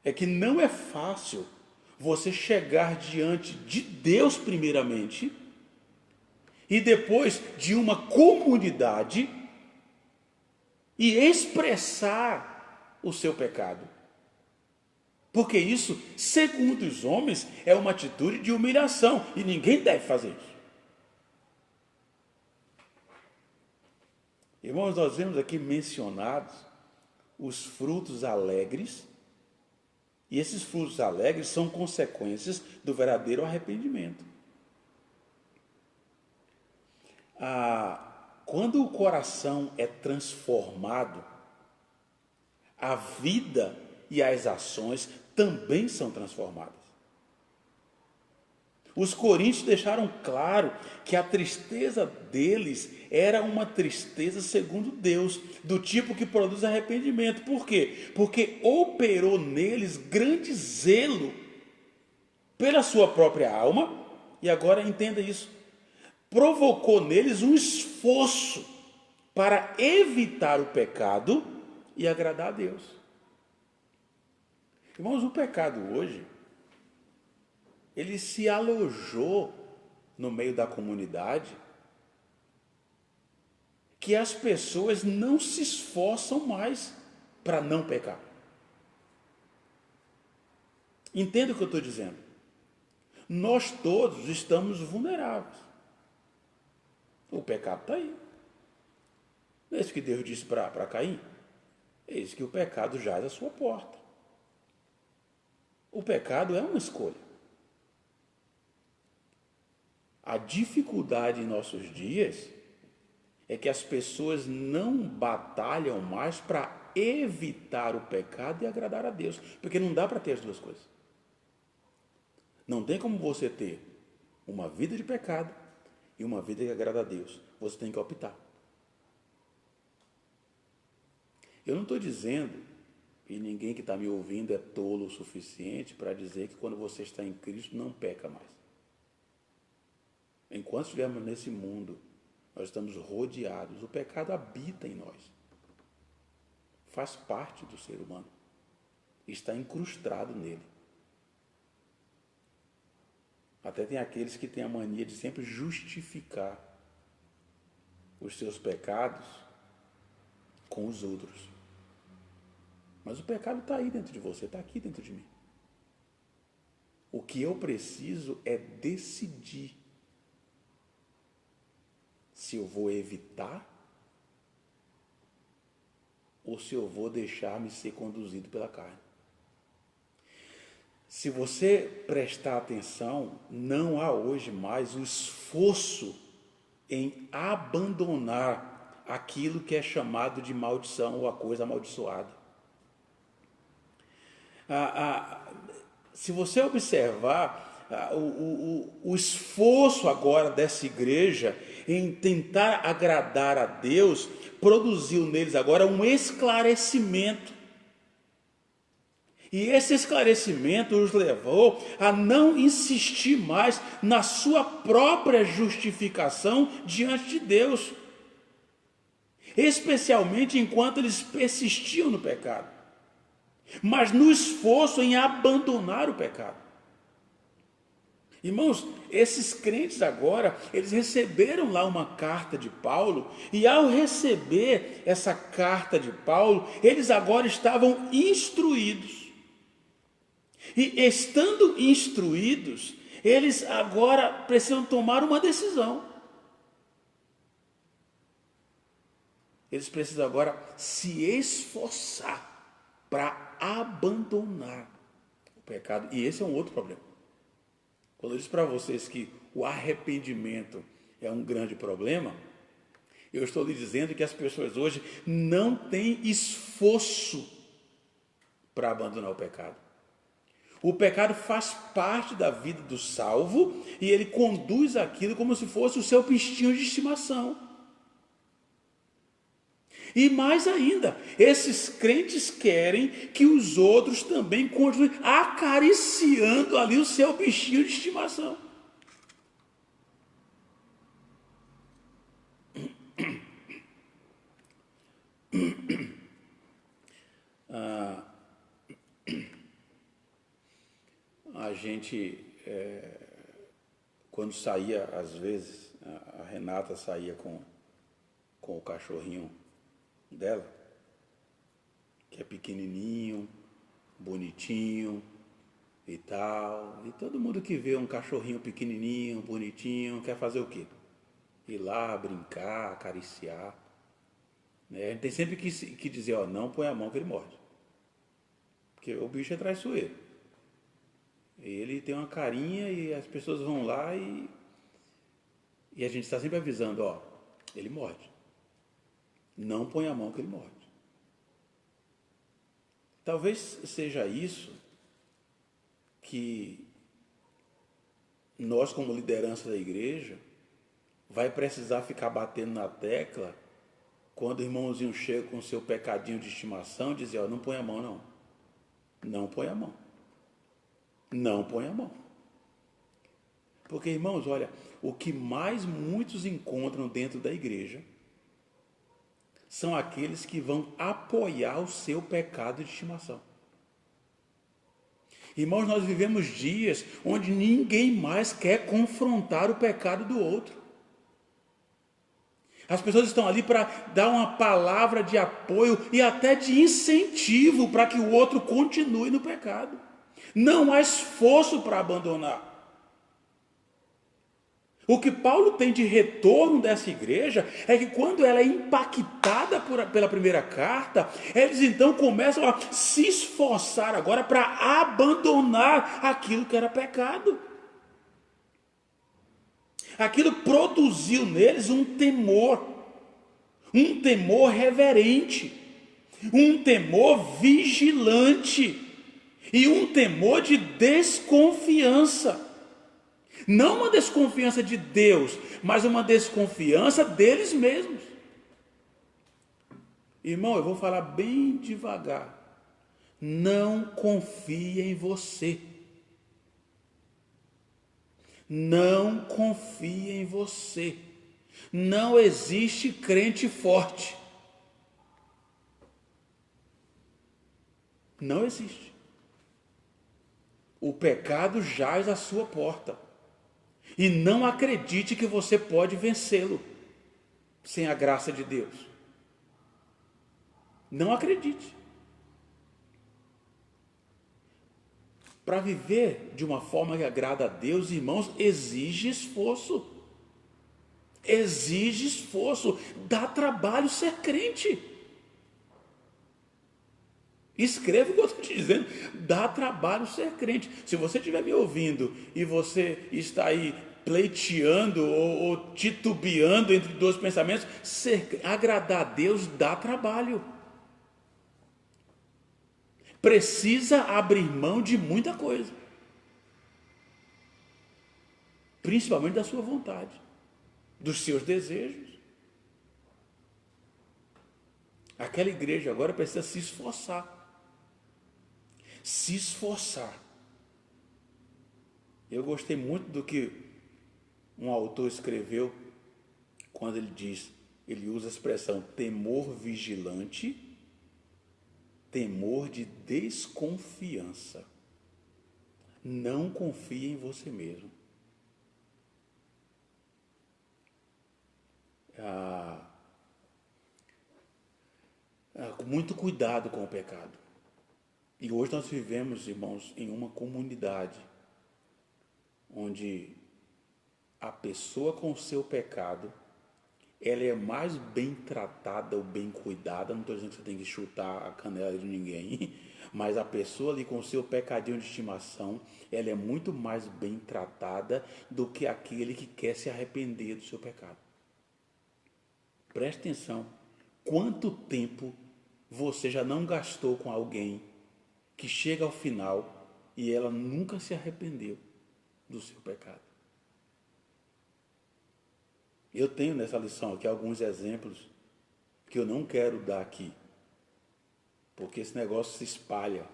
é que não é fácil você chegar diante de Deus primeiramente e depois de uma comunidade e expressar o seu pecado. Porque isso, segundo os homens, é uma atitude de humilhação e ninguém deve fazer isso. Irmãos, nós vemos aqui mencionados os frutos alegres, e esses frutos alegres são consequências do verdadeiro arrependimento. Quando o coração é transformado, a vida e as ações também são transformadas. Os coríntios deixaram claro que a tristeza deles era uma tristeza segundo Deus, do tipo que produz arrependimento. Por quê? Porque operou neles grande zelo pela sua própria alma, e agora entenda isso, provocou neles um esforço para evitar o pecado e agradar a Deus. Irmãos, o pecado hoje, ele se alojou no meio da comunidade, que as pessoas não se esforçam mais para não pecar. Entenda o que eu estou dizendo. Nós todos estamos vulneráveis. O pecado está aí. Não é isso que Deus disse para Caim? É isso que o pecado jaz à sua porta. O pecado é uma escolha. A dificuldade em nossos dias é que as pessoas não batalham mais para evitar o pecado e agradar a Deus, porque não dá para ter as duas coisas. Não tem como você ter uma vida de pecado e uma vida que agrada a Deus. Você tem que optar. Eu não estou dizendo, e ninguém que está me ouvindo é tolo o suficiente para dizer que quando você está em Cristo não peca mais. Enquanto estivermos nesse mundo, nós estamos rodeados. O pecado habita em nós. Faz parte do ser humano. Está incrustado nele. Até tem aqueles que têm a mania de sempre justificar os seus pecados com os outros. Mas o pecado está aí dentro de você, está aqui dentro de mim. O que eu preciso é decidir se eu vou evitar ou se eu vou deixar-me ser conduzido pela carne. Se você prestar atenção, não há hoje mais o esforço em abandonar aquilo que é chamado de maldição ou a coisa amaldiçoada. Se você observar o esforço agora dessa igreja em tentar agradar a Deus, produziu neles agora um esclarecimento. E esse esclarecimento os levou a não insistir mais na sua própria justificação diante de Deus, especialmente enquanto eles persistiam no pecado, mas no esforço em abandonar o pecado. Irmãos, esses crentes agora, eles receberam lá uma carta de Paulo, e ao receber essa carta de Paulo, eles agora estavam instruídos. E estando instruídos, eles agora precisam tomar uma decisão. Eles precisam agora se esforçar para abandonar o pecado. E esse é um outro problema. Quando eu disse para vocês que o arrependimento é um grande problema, eu estou lhe dizendo que as pessoas hoje não têm esforço para abandonar o pecado. O pecado faz parte da vida do salvo e ele conduz aquilo como se fosse o seu bichinho de estimação. E mais ainda, esses crentes querem que os outros também continuem acariciando ali o seu bichinho de estimação. A gente, quando saía, às vezes, a Renata saía com o cachorrinho dela, que é pequenininho, bonitinho e tal, e todo mundo que vê um cachorrinho pequenininho, bonitinho, quer fazer o quê? Ir lá, brincar, acariciar, né? A gente tem sempre que dizer, ó, não põe a mão que ele morde, porque o bicho é traiçoeiro, ele tem uma carinha e as pessoas vão lá e a gente está sempre avisando, ó, ele morde. Não põe a mão que ele morde. Talvez seja isso que nós, como liderança da igreja, vai precisar ficar batendo na tecla quando o irmãozinho chega com o seu pecadinho de estimação e diz, ó, não põe a mão não. Não põe a mão. Não põe a mão. Porque, irmãos, olha, o que mais muitos encontram dentro da igreja são aqueles que vão apoiar o seu pecado de estimação. Irmãos, nós vivemos dias onde ninguém mais quer confrontar o pecado do outro. As pessoas estão ali para dar uma palavra de apoio e até de incentivo para que o outro continue no pecado. Não há esforço para abandonar. O que Paulo tem de retorno dessa igreja é que quando ela é impactada pela primeira carta, eles então começam a se esforçar agora para abandonar aquilo que era pecado. Aquilo produziu neles um temor reverente, um temor vigilante e um temor de desconfiança. Não uma desconfiança de Deus, mas uma desconfiança deles mesmos. Irmão, eu vou falar bem devagar. Não confie em você. Não confie em você. Não existe crente forte. Não existe. O pecado jaz à sua porta. E não acredite que você pode vencê-lo sem a graça de Deus. Não acredite. Para viver de uma forma que agrada a Deus, irmãos, exige esforço. Exige esforço. Dá trabalho ser crente. Escreva o que eu estou te dizendo. Dá trabalho ser crente. Se você estiver me ouvindo e você está aí pleiteando ou titubeando entre dois pensamentos, agradar a Deus dá trabalho. Precisa abrir mão de muita coisa. Principalmente da sua vontade, dos seus desejos. Aquela igreja agora precisa se esforçar. Se esforçar. Eu gostei muito do que um autor escreveu quando ele usa a expressão temor vigilante, temor de desconfiança. Não confie em você mesmo. Muito cuidado com o pecado. E hoje nós vivemos, irmãos, em uma comunidade onde a pessoa com o seu pecado, ela é mais bem tratada ou bem cuidada. Não estou dizendo que você tem que chutar a canela de ninguém, mas a pessoa ali com o seu pecadinho de estimação, ela é muito mais bem tratada do que aquele que quer se arrepender do seu pecado. Preste atenção, quanto tempo você já não gastou com alguém que chega ao final e ela nunca se arrependeu do seu pecado? Eu tenho nessa lição aqui alguns exemplos que eu não quero dar aqui, porque esse negócio se espalha.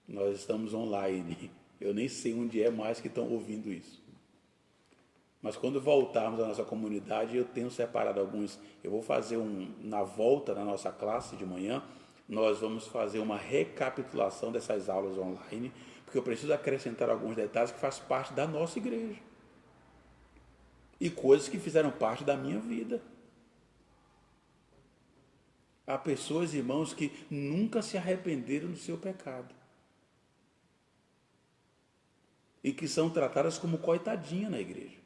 Nós estamos online, eu nem sei onde é mais que estão ouvindo isso. Mas quando voltarmos à nossa comunidade, eu tenho separado alguns. Eu vou fazer na volta da nossa classe de manhã, nós vamos fazer uma recapitulação dessas aulas online, porque eu preciso acrescentar alguns detalhes que fazem parte da nossa igreja. E coisas que fizeram parte da minha vida. Há pessoas, irmãos, que nunca se arrependeram do seu pecado. E que são tratadas como coitadinha na igreja.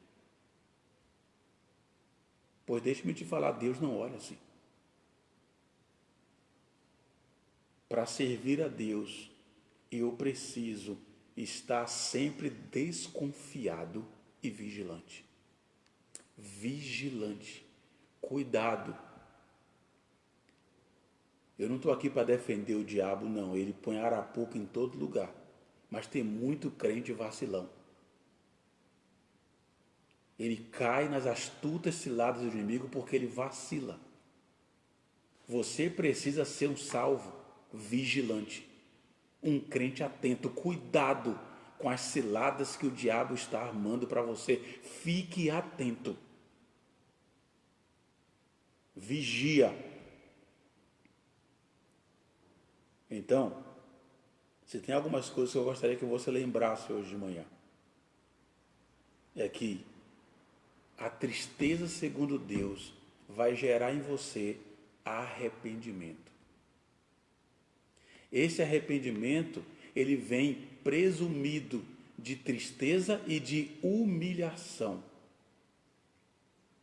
Pois deixe-me te falar, Deus não olha assim. Para servir a Deus, eu preciso estar sempre desconfiado e vigilante. Vigilante. Cuidado. Eu não estou aqui para defender o diabo, não. Ele põe arapuca em todo lugar. Mas tem muito crente vacilão. Ele cai nas astutas ciladas do inimigo porque ele vacila. Você precisa ser um salvo vigilante. Um crente atento. Cuidado com as ciladas que o diabo está armando para você. Fique atento. Vigia. Então, se tem algumas coisas que eu gostaria que você lembrasse hoje de manhã, é que a tristeza segundo Deus vai gerar em você arrependimento. Esse arrependimento, ele vem presumido de tristeza e de humilhação.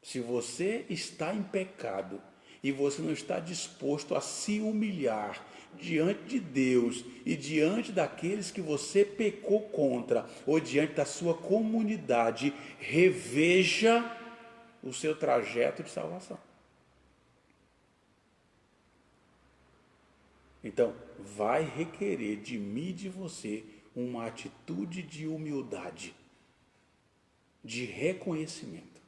Se você está em pecado e você não está disposto a se humilhar diante de Deus e diante daqueles que você pecou contra, ou diante da sua comunidade, reveja o seu trajeto de salvação. Então, vai requerer de mim e de você uma atitude de humildade, de reconhecimento.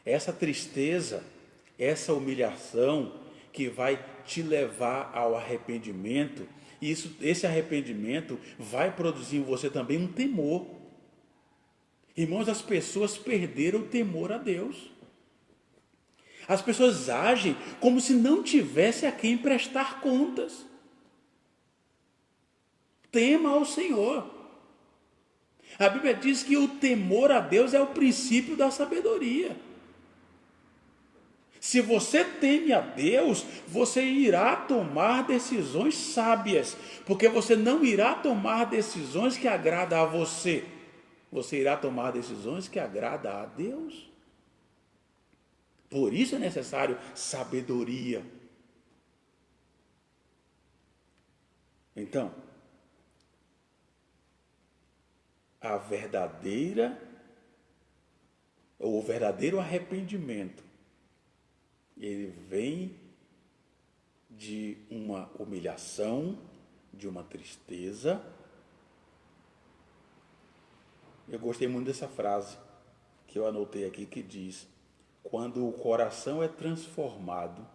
Essa tristeza, essa humilhação que vai te levar ao arrependimento, esse arrependimento vai produzir em você também um temor. Irmãos, as pessoas perderam o temor a Deus. As pessoas agem como se não tivesse a quem prestar contas. Tema ao Senhor. A Bíblia diz que o temor a Deus é o princípio da sabedoria. Se você teme a Deus, você irá tomar decisões sábias, porque você não irá tomar decisões que agradam a você. Você irá tomar decisões que agradam a Deus. Por isso é necessário sabedoria. Então, o verdadeiro arrependimento, ele vem de uma humilhação, de uma tristeza. Eu gostei muito dessa frase que eu anotei aqui, que diz: quando o coração é transformado,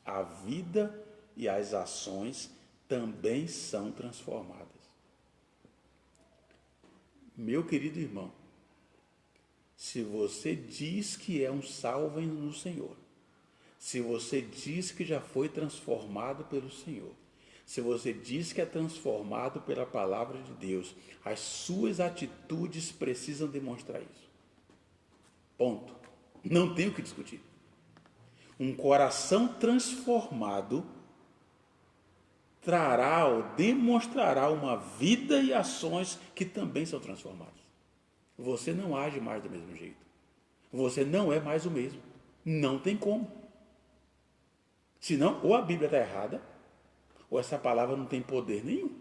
a vida e as ações também são transformadas. Meu querido irmão, se você diz que é um salvo no Senhor, se você diz que já foi transformado pelo Senhor, se você diz que é transformado pela palavra de Deus, as suas atitudes precisam demonstrar isso. Ponto. Não tem o que discutir. Um coração transformado trará ou demonstrará uma vida e ações que também são transformadas. Você não age mais do mesmo jeito. Você não é mais o mesmo. Não tem como. Senão, ou a Bíblia está errada, ou essa palavra não tem poder nenhum.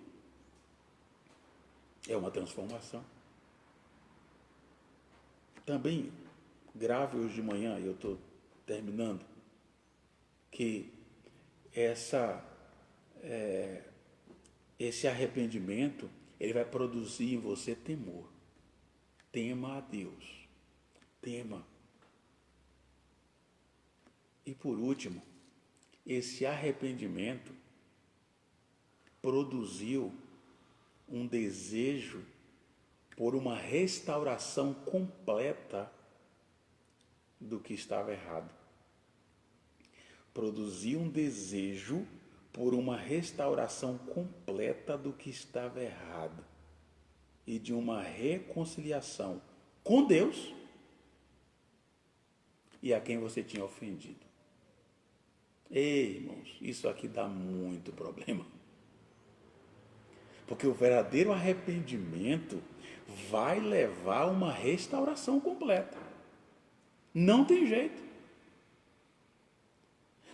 É uma transformação. Também, grave hoje de manhã, eu estou terminando, que esse arrependimento, ele vai produzir em você temor. Tema a Deus. Tema. E por último, esse arrependimento produziu um desejo por uma restauração completa do que estava errado. Produziu um desejo por uma restauração completa do que estava errado e de uma reconciliação com Deus e a quem você tinha ofendido. Ei, irmãos, isso aqui dá muito problema. Porque o verdadeiro arrependimento vai levar a uma restauração completa. Não tem jeito.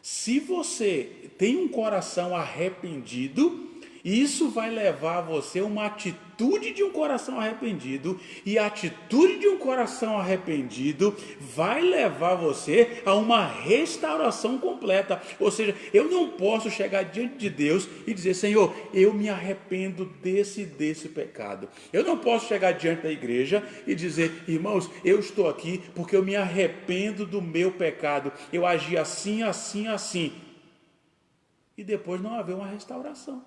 Se você tem um coração arrependido, isso vai levar você a uma atitude de um coração arrependido, e a atitude de um coração arrependido vai levar você a uma restauração completa. Ou seja, eu não posso chegar diante de Deus e dizer: Senhor, eu me arrependo desse pecado. Eu não posso chegar diante da igreja e dizer: irmãos, eu estou aqui porque eu me arrependo do meu pecado, eu agi assim, assim, assim, e depois não haver uma restauração.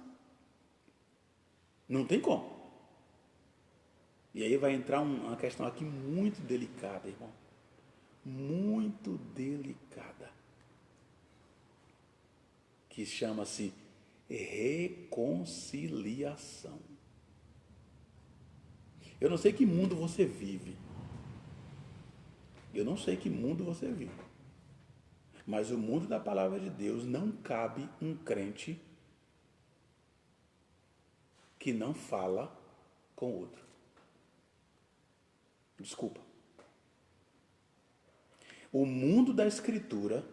Não tem como. E aí vai entrar uma questão aqui muito delicada, irmão. Muito delicada. Que chama-se reconciliação. Eu não sei que mundo você vive. Eu não sei que mundo você vive. Mas o mundo da palavra de Deus não cabe um crente que não fala com o outro. Desculpa. O mundo da Escritura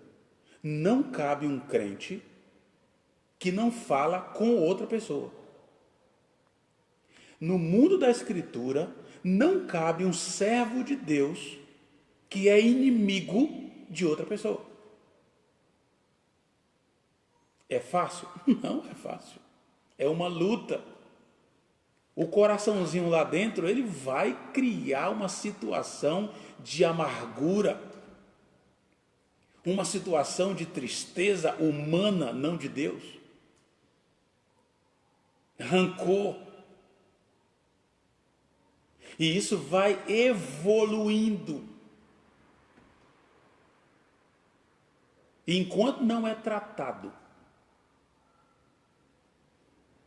não cabe um crente que não fala com outra pessoa. No mundo da Escritura não cabe um servo de Deus que é inimigo de outra pessoa. É fácil? Não é fácil. É uma luta. O coraçãozinho lá dentro, ele vai criar uma situação de amargura, uma situação de tristeza humana, não de Deus. Rancor. E isso vai evoluindo. E enquanto não é tratado,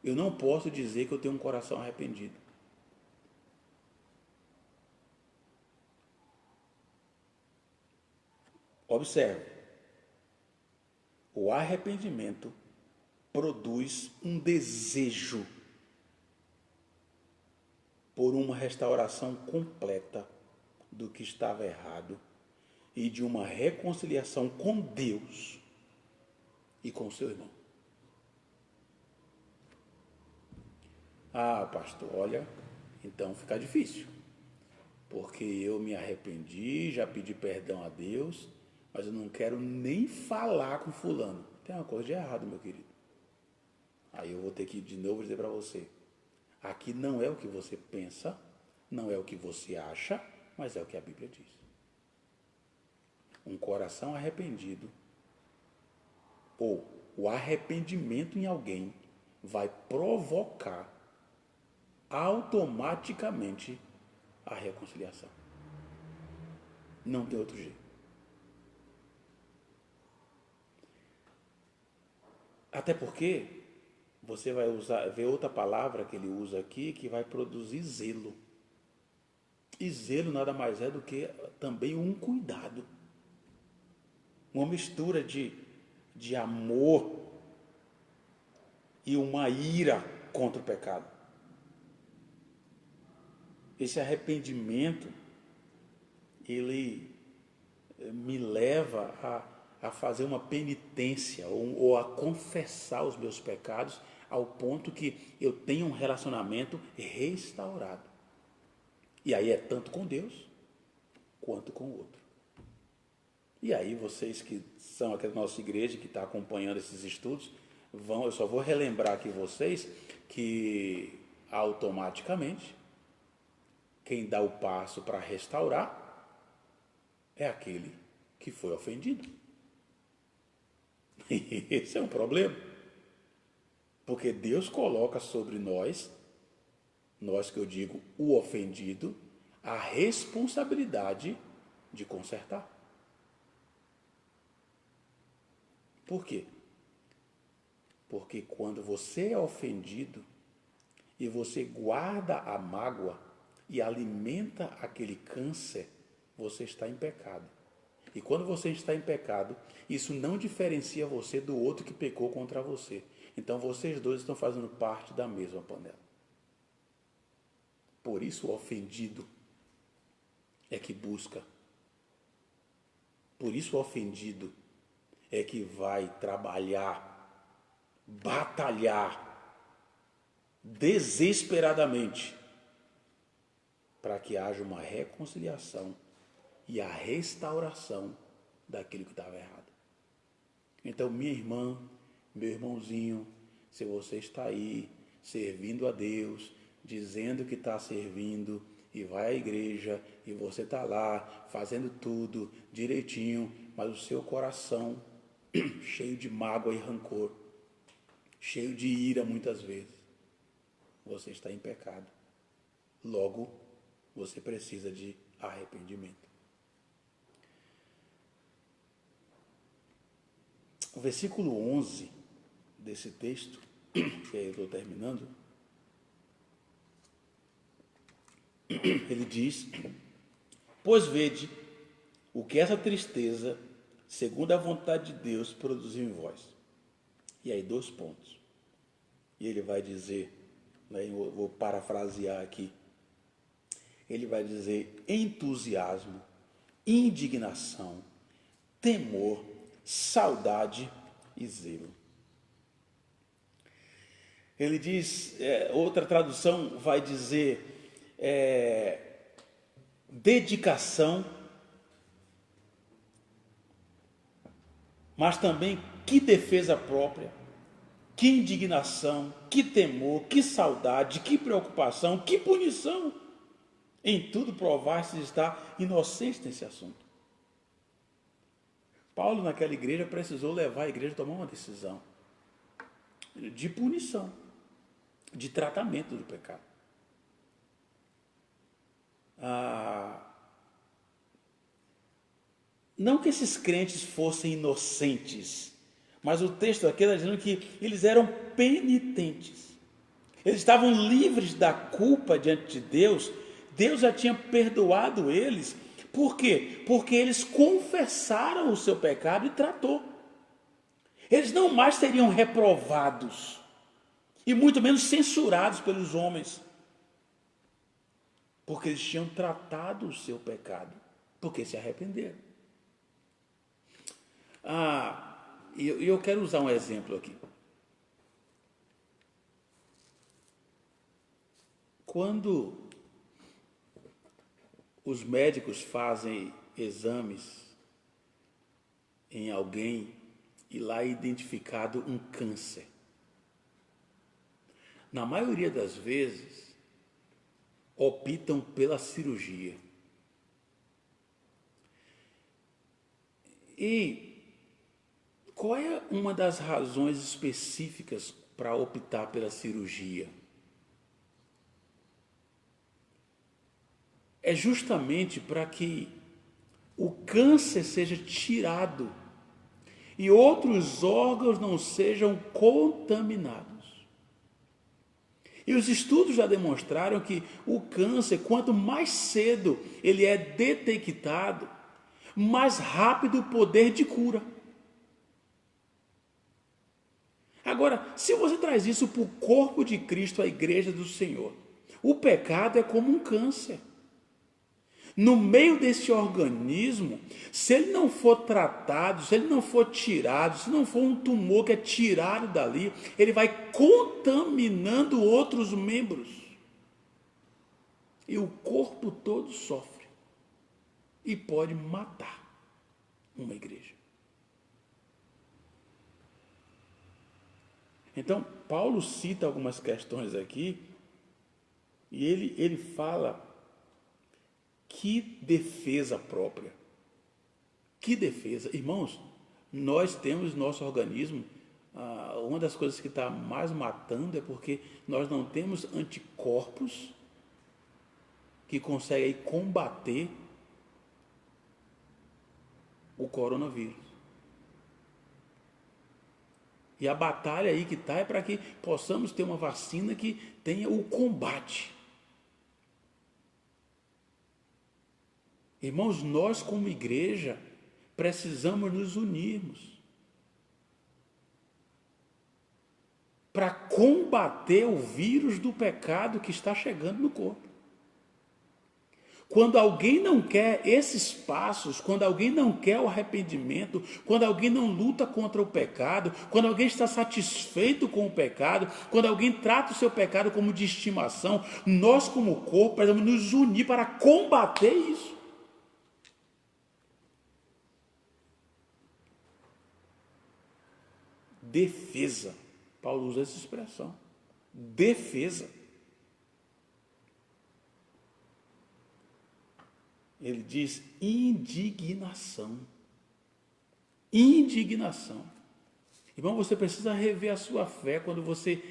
eu não posso dizer que eu tenho um coração arrependido. Observe. O arrependimento produz um desejo por uma restauração completa do que estava errado e de uma reconciliação com Deus e com seu irmão. Ah, pastor, olha, então fica difícil, porque eu me arrependi, já pedi perdão a Deus, mas eu não quero nem falar com fulano. Tem uma coisa de errado, meu querido. Aí eu vou ter que de novo dizer para você, aqui não é o que você pensa, não é o que você acha, mas é o que a Bíblia diz. Um coração arrependido, ou o arrependimento em alguém, vai provocar automaticamente a reconciliação. Não tem outro jeito. Até porque você vai ver outra palavra que ele usa aqui que vai produzir zelo. E zelo nada mais é do que também um cuidado. Uma mistura de amor e uma ira contra o pecado. Esse arrependimento, ele me leva a fazer uma penitência ou a confessar os meus pecados ao ponto que eu tenho um relacionamento restaurado. E aí é tanto com Deus quanto com o outro. E aí vocês que são aqui da nossa igreja, que está acompanhando esses estudos, eu só vou relembrar aqui vocês que automaticamente quem dá o passo para restaurar é aquele que foi ofendido. E esse é um problema. Porque Deus coloca sobre nós que eu digo o ofendido, a responsabilidade de consertar. Por quê? Porque quando você é ofendido e você guarda a mágoa e alimenta aquele câncer, você está em pecado. E quando você está em pecado, isso não diferencia você do outro que pecou contra você. Então vocês dois estão fazendo parte da mesma panela. Por isso o ofendido é que busca. Por isso o ofendido é que vai trabalhar, batalhar desesperadamente para que haja uma reconciliação e a restauração daquilo que estava errado. Então, minha irmã, meu irmãozinho, se você está aí servindo a Deus, dizendo que está servindo e vai à igreja e você está lá fazendo tudo direitinho, mas o seu coração cheio de mágoa e rancor, cheio de ira muitas vezes, você está em pecado. Logo, você precisa de arrependimento. O versículo 11 desse texto, que aí eu estou terminando, ele diz: pois vede o que essa tristeza, segundo a vontade de Deus, produziu em vós. E aí 2 pontos. E ele vai dizer, né, eu vou parafrasear aqui, ele vai dizer entusiasmo, indignação, temor, saudade e zelo. Ele diz, outra tradução vai dizer, dedicação, mas também que defesa própria, que indignação, que temor, que saudade, que preocupação, que punição. Em tudo provar-se estar inocente nesse assunto. Paulo, naquela igreja, precisou levar a igreja a tomar uma decisão de punição, de tratamento do pecado. Não que esses crentes fossem inocentes, mas o texto aqui está dizendo que eles eram penitentes. Eles estavam livres da culpa diante de Deus. Deus já tinha perdoado eles. Por quê? Porque eles confessaram o seu pecado e tratou. Eles não mais seriam reprovados e muito menos censurados pelos homens, porque eles tinham tratado o seu pecado, porque se arrependeram. E eu quero usar um exemplo aqui. Quando os médicos fazem exames em alguém e lá é identificado um câncer, na maioria das vezes optam pela cirurgia. E qual é uma das razões específicas para optar pela cirurgia? É justamente para que o câncer seja tirado e outros órgãos não sejam contaminados. E os estudos já demonstraram que o câncer, quanto mais cedo ele é detectado, mais rápido o poder de cura. Agora, se você traz isso para o corpo de Cristo, a igreja do Senhor, o pecado é como um câncer. No meio desse organismo, se ele não for tratado, se ele não for tirado, se não for um tumor que é tirado dali, ele vai contaminando outros membros. E o corpo todo sofre. E pode matar uma igreja. Então, Paulo cita algumas questões aqui, e ele fala: que defesa própria. Que defesa. Irmãos, nós temos nosso organismo, uma das coisas que está mais matando é porque nós não temos anticorpos que conseguem combater o coronavírus. E a batalha aí que está é para que possamos ter uma vacina que tenha o combate. Irmãos, nós como igreja precisamos nos unirmos para combater o vírus do pecado que está chegando no corpo. Quando alguém não quer esses passos, quando alguém não quer o arrependimento, quando alguém não luta contra o pecado, quando alguém está satisfeito com o pecado, quando alguém trata o seu pecado como de estimação, nós como corpo precisamos nos unir para combater isso. Defesa. Paulo usa essa expressão. Defesa. Ele diz indignação. Indignação. Irmão, você precisa rever a sua fé quando você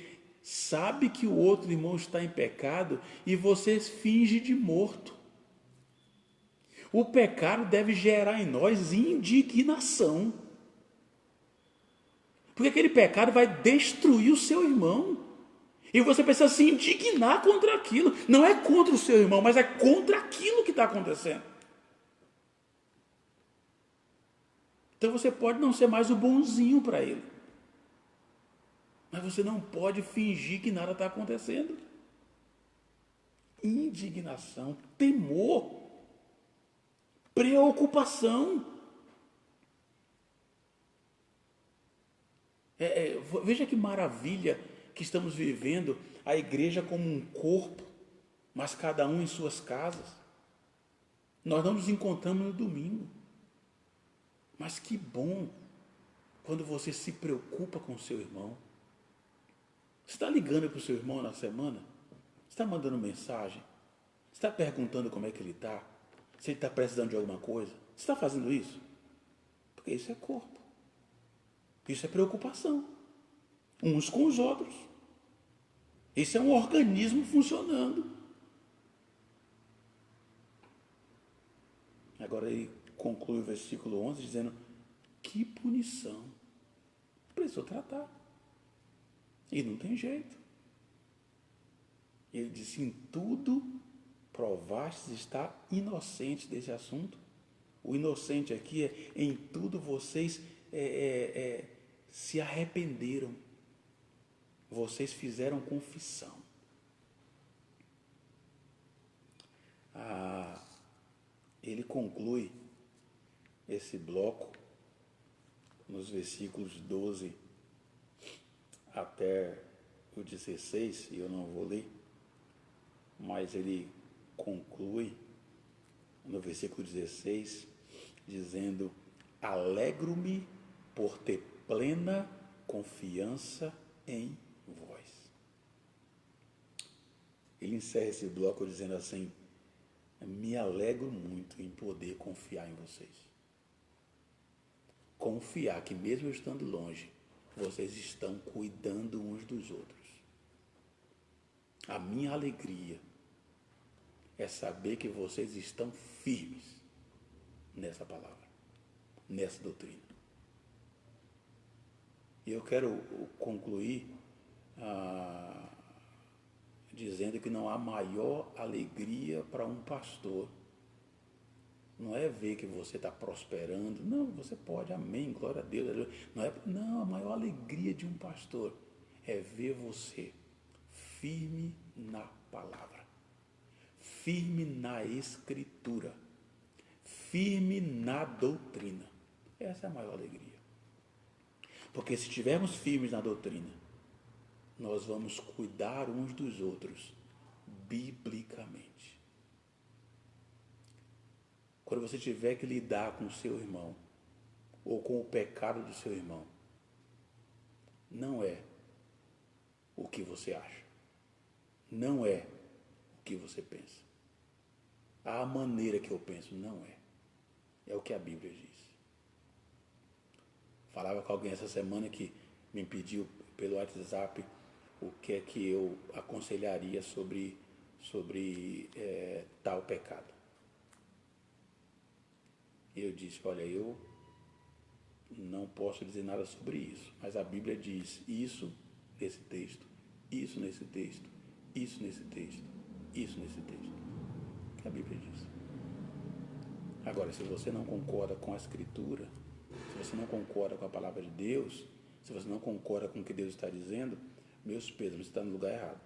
sabe que o outro irmão está em pecado e você finge de morto. O pecado deve gerar em nós indignação. Porque aquele pecado vai destruir o seu irmão. E você precisa se indignar contra aquilo. Não é contra o seu irmão, mas é contra aquilo que está acontecendo. Então você pode não ser mais o bonzinho para ele. Mas você não pode fingir que nada está acontecendo. Indignação, temor, preocupação. Veja que maravilha que estamos vivendo a igreja como um corpo, mas cada um em suas casas. Nós não nos encontramos no domingo, mas que bom quando você se preocupa com o seu irmão. Você está ligando para o seu irmão na semana? Você está mandando mensagem? Você está perguntando como é que ele está? Se ele está precisando de alguma coisa? Você está fazendo isso? Porque isso é corpo. Isso é preocupação. Uns com os outros. Isso é um organismo funcionando. Agora ele conclui o versículo 11 dizendo: que punição. Precisou tratar. E não tem jeito. Ele disse: em tudo provastes estar inocente desse assunto. O inocente aqui é: em tudo vocês se arrependeram. Vocês fizeram confissão. Ele conclui esse bloco nos versículos 12 até o 16, e eu não vou ler, mas ele conclui no versículo 16 dizendo: alegro-me por ter plena confiança em vós. Ele encerra esse bloco dizendo assim: me alegro muito em poder confiar em vocês. Confiar que mesmo eu estando longe, vocês estão cuidando uns dos outros. A minha alegria é saber que vocês estão firmes nessa palavra, nessa doutrina. E eu quero concluir dizendo que não há maior alegria para um pastor. Não é ver que você está prosperando. Não, você pode, amém, glória a Deus. Não, a maior alegria de um pastor é ver você firme na palavra, firme na escritura, firme na doutrina. Essa é a maior alegria. Porque se estivermos firmes na doutrina, nós vamos cuidar uns dos outros biblicamente. Quando você tiver que lidar com o seu irmão ou com o pecado do seu irmão, não é o que você acha, não é o que você pensa, a maneira que eu penso, não é o que a Bíblia diz. Falava com alguém essa semana que me pediu pelo WhatsApp o que é que eu aconselharia sobre tal pecado. E eu disse: olha, eu não posso dizer nada sobre isso, mas a Bíblia diz isso nesse texto, isso nesse texto, isso nesse texto, isso nesse texto. Que a Bíblia diz. Agora, se você não concorda com a Escritura, se você não concorda com a palavra de Deus, se você não concorda com o que Deus está dizendo, meus pêsames, você está no lugar errado.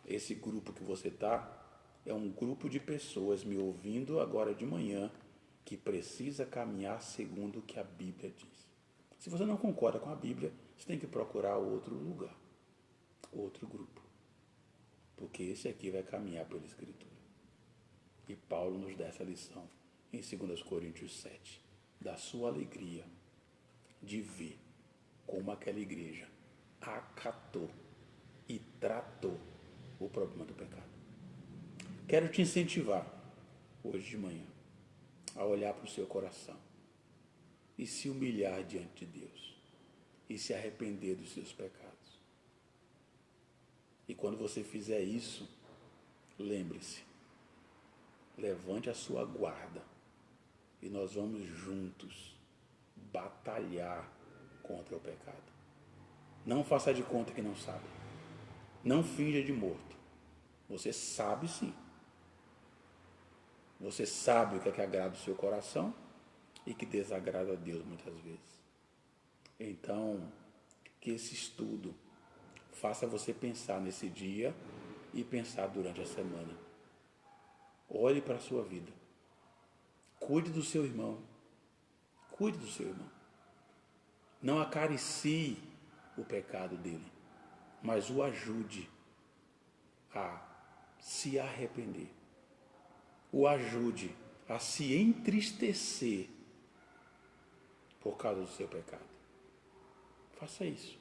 Esse grupo que você está é um grupo de pessoas me ouvindo agora de manhã que precisa caminhar segundo o que a Bíblia diz. Se você não concorda com a Bíblia, você tem que procurar outro lugar, outro grupo, porque esse aqui vai caminhar pela Escritura. E Paulo nos dá essa lição em 2 Coríntios 7, da sua alegria de ver como aquela igreja acatou e tratou o problema do pecado. Quero te incentivar hoje de manhã a olhar para o seu coração e se humilhar diante de Deus e se arrepender dos seus pecados. E quando você fizer isso, lembre-se, levante a sua guarda e nós vamos juntos batalhar contra o pecado. Não faça de conta que não sabe. Não finja de morto. Você sabe sim. Você sabe o que é que agrada o seu coração e que desagrada a Deus muitas vezes. Então, que esse estudo faça você pensar nesse dia e pensar durante a semana. Olhe para a sua vida. Cuide do seu irmão. Cuide do seu irmão. Não acaricie o pecado dele, mas o ajude a se arrepender. O ajude a se entristecer por causa do seu pecado. Faça isso.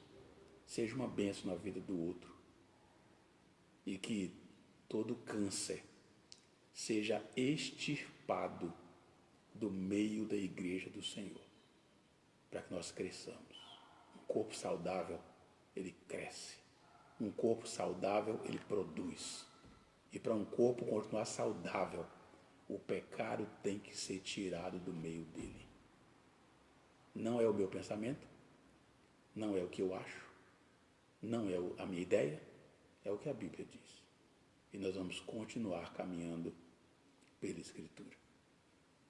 Seja uma bênção na vida do outro. E que todo câncer seja extirpado do meio da igreja do Senhor, para que nós cresçamos. Um corpo saudável, ele cresce. Um corpo saudável, ele produz. E para um corpo continuar saudável, o pecado tem que ser tirado do meio dele. Não é o meu pensamento, não é o que eu acho, não é a minha ideia, é o que a Bíblia diz. E nós vamos continuar caminhando pela Escritura.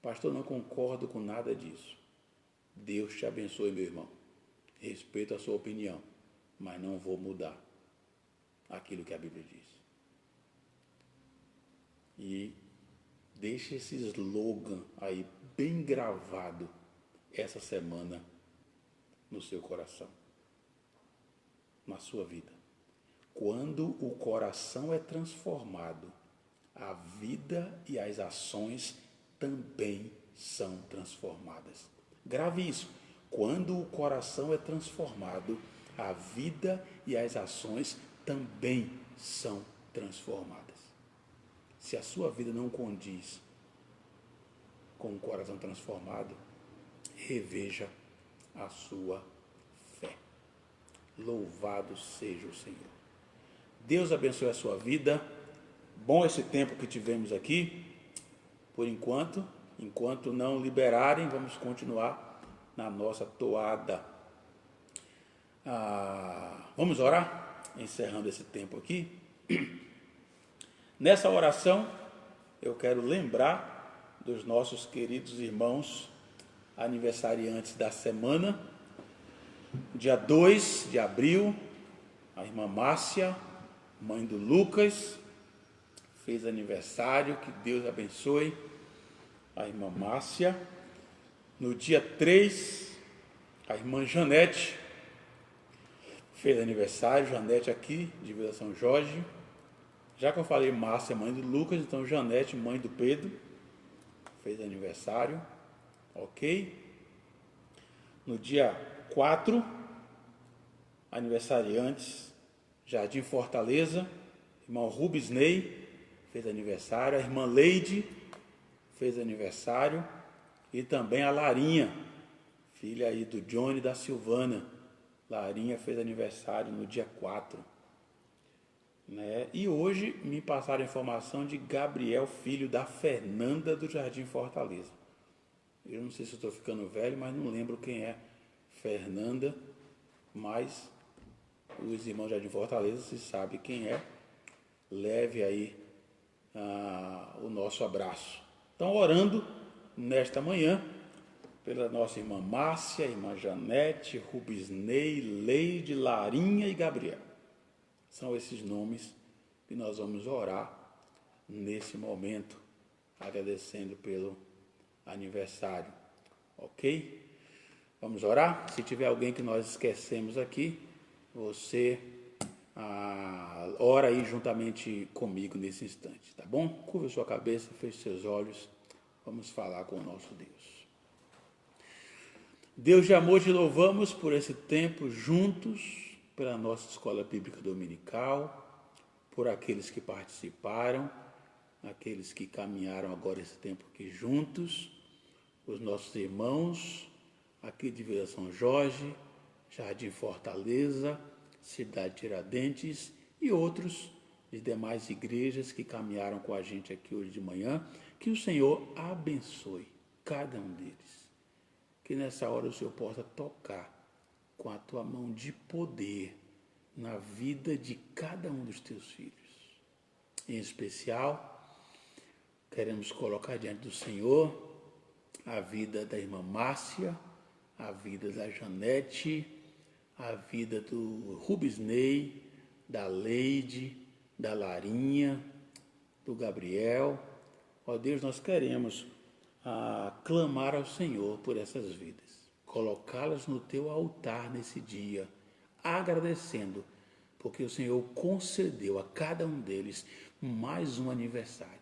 Pastor, não concordo com nada disso. Deus te abençoe, meu irmão. Respeito a sua opinião, mas não vou mudar aquilo que a Bíblia diz. E deixe esse slogan aí bem gravado essa semana no seu coração, na sua vida. Quando o coração é transformado, a vida e as ações também são transformadas. Grave isso. Quando o coração é transformado, a vida e as ações também são transformadas. Se a sua vida não condiz com o coração transformado, reveja a sua fé. Louvado seja o Senhor. Deus abençoe a sua vida. Bom esse tempo que tivemos aqui. Por enquanto não liberarem, vamos continuar na nossa toada. Vamos orar? Encerrando esse tempo aqui. Nessa oração, eu quero lembrar dos nossos queridos irmãos aniversariantes da semana. Dia 2 de abril, a irmã Márcia, mãe do Lucas, fez aniversário, que Deus abençoe a irmã Márcia. No dia 3, a irmã Janete fez aniversário, Janete aqui, de Vila São Jorge. Já que eu falei Márcia, mãe do Lucas, então Janete, mãe do Pedro, fez aniversário, ok? No dia 4, aniversariantes, Jardim Fortaleza, irmão Rubens Ney, fez aniversário, a irmã Leide fez aniversário, e também a Larinha, filha aí do Johnny e da Silvana. Larinha fez aniversário no dia 4. Né? E hoje me passaram a informação de Gabriel, filho da Fernanda do Jardim Fortaleza. Eu não sei se estou ficando velho, mas não lembro quem é Fernanda, mas os irmãos do Jardim Fortaleza, se sabe quem é, leve aí o nosso abraço. Então, orando nesta manhã pela nossa irmã Márcia, irmã Janete, Rubisnei, Leide, Larinha e Gabriel. São esses nomes que nós vamos orar nesse momento, agradecendo pelo aniversário. Ok? Vamos orar? Se tiver alguém que nós esquecemos aqui, você ora aí juntamente comigo nesse instante, tá bom? Curva sua cabeça, feche seus olhos, vamos falar com o nosso Deus. Deus de amor, te louvamos por esse tempo juntos, pela nossa escola bíblica dominical, por aqueles que participaram, aqueles que caminharam agora esse tempo aqui juntos, os nossos irmãos aqui de Vila São Jorge, Jardim Fortaleza, Cidade Tiradentes e outros de demais igrejas que caminharam com a gente aqui hoje de manhã. Que o Senhor abençoe cada um deles. Que nessa hora o Senhor possa tocar com a tua mão de poder na vida de cada um dos teus filhos. Em especial, queremos colocar diante do Senhor a vida da irmã Márcia, a vida da Janete, a vida do Rubisnei, da Leide, da Larinha, do Gabriel. Ó Deus, nós queremos clamar ao Senhor por essas vidas. colocá-las no teu altar nesse dia, agradecendo, porque o Senhor concedeu a cada um deles mais um aniversário.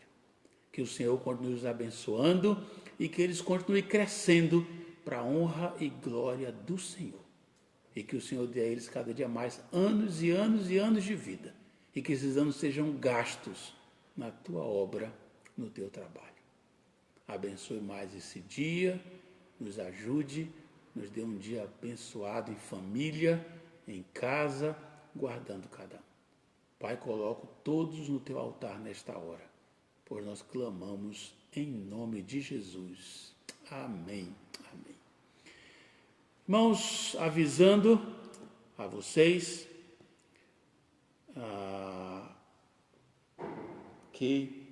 Que o Senhor continue os abençoando e que eles continuem crescendo para a honra e glória do Senhor. E que o Senhor dê a eles cada dia mais anos e anos e anos de vida. E que esses anos sejam gastos na tua obra, no teu trabalho. Abençoe mais esse dia, nos ajude, nos dê um dia abençoado em família, em casa, guardando cada um. Pai, coloco todos no teu altar nesta hora, pois nós clamamos em nome de Jesus. Amém. Amém. Irmãos, avisando a vocês que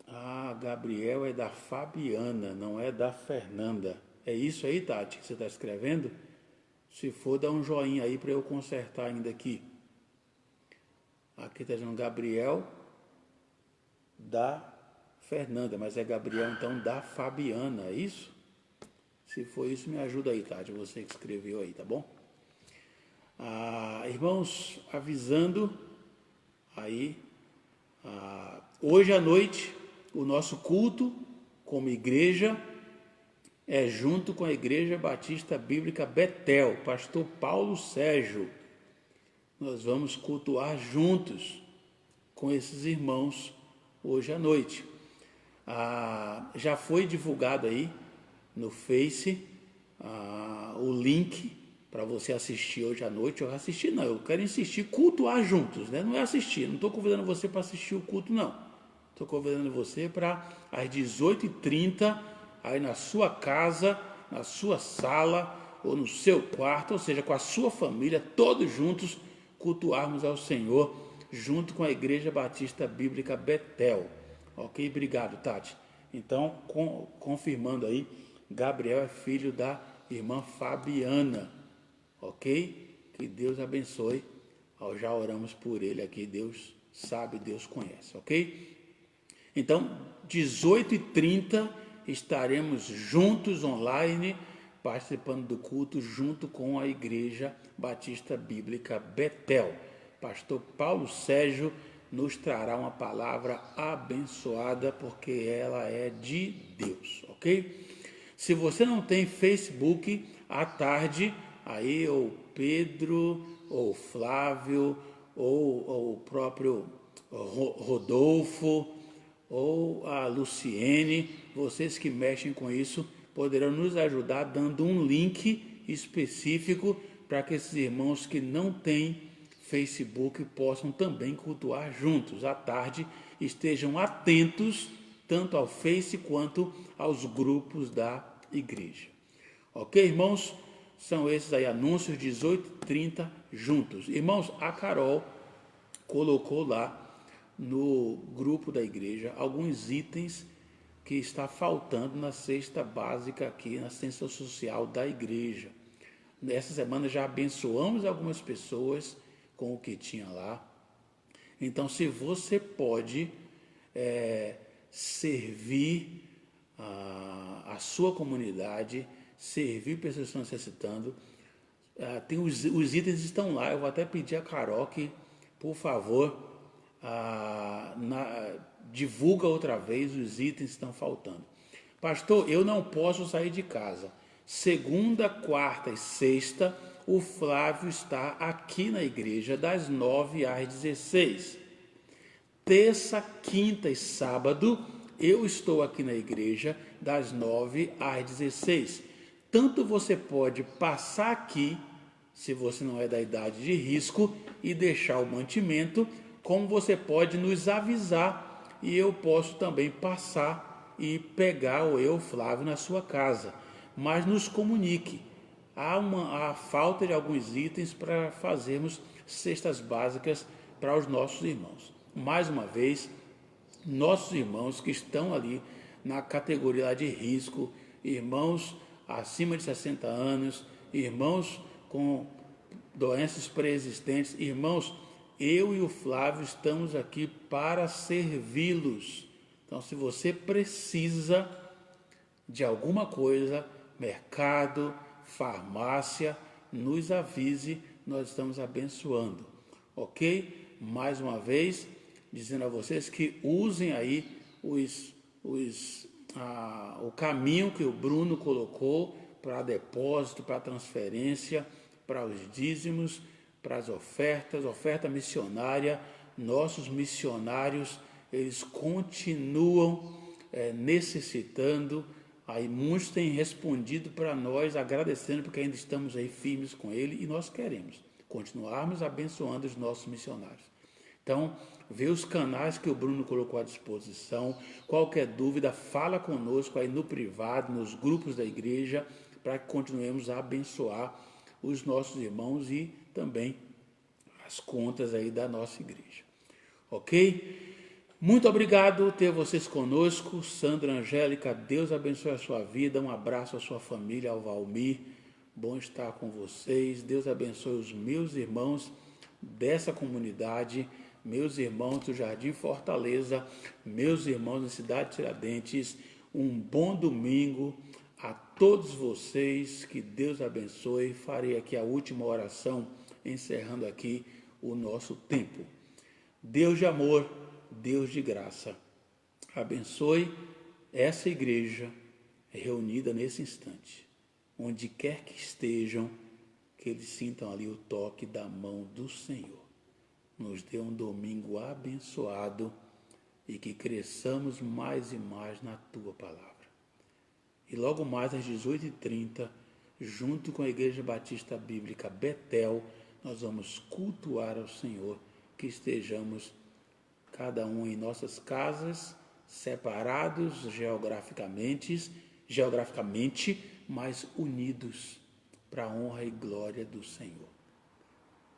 a Gabriel é da Fabiana, não é da Fernanda. É isso aí, Tati, que você está escrevendo? Se for, dá um joinha aí para eu consertar ainda aqui. Aqui está dizendo Gabriel da Fernanda, mas é Gabriel então da Fabiana, é isso? Se for isso, me ajuda aí, Tati, você que escreveu aí, tá bom? Irmãos, avisando aí, hoje à noite, o nosso culto como igreja é junto com a Igreja Batista Bíblica Betel, pastor Paulo Sérgio. Nós vamos cultuar juntos com esses irmãos hoje à noite. Já foi divulgado aí no Face o link para você assistir hoje à noite. Eu assistir não, eu quero insistir, cultuar juntos, né? Não é assistir, não estou convidando você para assistir o culto não. Estou convidando você para às 18h30, aí na sua casa, na sua sala ou no seu quarto, ou seja, com a sua família, todos juntos, cultuarmos ao Senhor, junto com a Igreja Batista Bíblica Betel. Ok? Obrigado, Tati. Então, confirmando aí, Gabriel é filho da irmã Fabiana. Ok? Que Deus abençoe. Já oramos por ele aqui, Deus sabe, Deus conhece. Ok? Então, 18h30 estaremos juntos online, participando do culto junto com a Igreja Batista Bíblica Betel. Pastor Paulo Sérgio nos trará uma palavra abençoada, porque ela é de Deus, ok? Se você não tem Facebook, à tarde, aí ou Pedro, ou Flávio, ou o próprio Rodolfo, ou a Luciene, vocês que mexem com isso, poderão nos ajudar dando um link específico para que esses irmãos que não têm Facebook possam também cultuar juntos à tarde, estejam atentos tanto ao Face quanto aos grupos da igreja. Ok, irmãos? São esses aí anúncios, 18h30 juntos. Irmãos, a Carol colocou lá no grupo da igreja alguns itens que está faltando na cesta básica aqui, na cesta social da igreja. Nessa semana já abençoamos algumas pessoas com o que tinha lá. Então, se você pode servir a sua comunidade, servir pessoas que estão necessitando, tem os itens estão lá. Eu vou até pedir a Carol que, por favor, divulga outra vez os itens que estão faltando. Pastor, eu não posso sair de casa. Segunda, quarta e sexta, o Flávio está aqui na igreja das 9 às 16. Terça, quinta e sábado, eu estou aqui na igreja das 9 às 16. Tanto você pode passar aqui, se você não é da idade de risco, e deixar o mantimento, como você pode nos avisar e eu posso também passar e pegar o Flávio, na sua casa. Mas nos comunique. Há falta de alguns itens para fazermos cestas básicas para os nossos irmãos. Mais uma vez, nossos irmãos que estão ali na categoria de risco, irmãos acima de 60 anos, irmãos com doenças pré-existentes, irmãos, eu e o Flávio estamos aqui para servi-los. Então, se você precisa de alguma coisa, mercado, farmácia, nos avise, nós estamos abençoando, ok? Mais uma vez, dizendo a vocês que usem aí o caminho que o Bruno colocou para depósito, para transferência, para os dízimos, para as ofertas, oferta missionária. Nossos missionários, eles continuam necessitando. Aí muitos têm respondido para nós, agradecendo porque ainda estamos aí firmes com ele e nós queremos continuarmos abençoando os nossos missionários. Então, vê os canais que o Bruno colocou à disposição. Qualquer dúvida, fala conosco aí no privado, nos grupos da igreja, para que continuemos a abençoar os nossos irmãos e também as contas aí da nossa igreja. Ok? Muito obrigado ter vocês conosco. Sandra, Angélica, Deus abençoe a sua vida. Um abraço à sua família, ao Valmir. Bom estar com vocês. Deus abençoe os meus irmãos dessa comunidade, meus irmãos do Jardim Fortaleza, meus irmãos da cidade de Tiradentes. Um bom domingo a todos vocês. Que Deus abençoe. Farei aqui a última oração, encerrando aqui o nosso tempo. Deus de amor, Deus de graça, abençoe essa igreja reunida nesse instante. Onde quer que estejam, que eles sintam ali o toque da mão do Senhor. Nos dê um domingo abençoado e que cresçamos mais e mais na Tua Palavra. E logo mais às 18h30, junto com a Igreja Batista Bíblica Betel, nós vamos cultuar ao Senhor. Que estejamos cada um em nossas casas, separados geograficamente, mas unidos para a honra e glória do Senhor.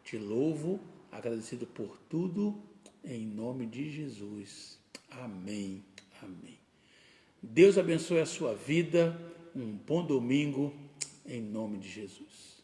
Te louvo, agradecido por tudo, em nome de Jesus. Amém, amém. Deus abençoe a sua vida, um bom domingo, em nome de Jesus.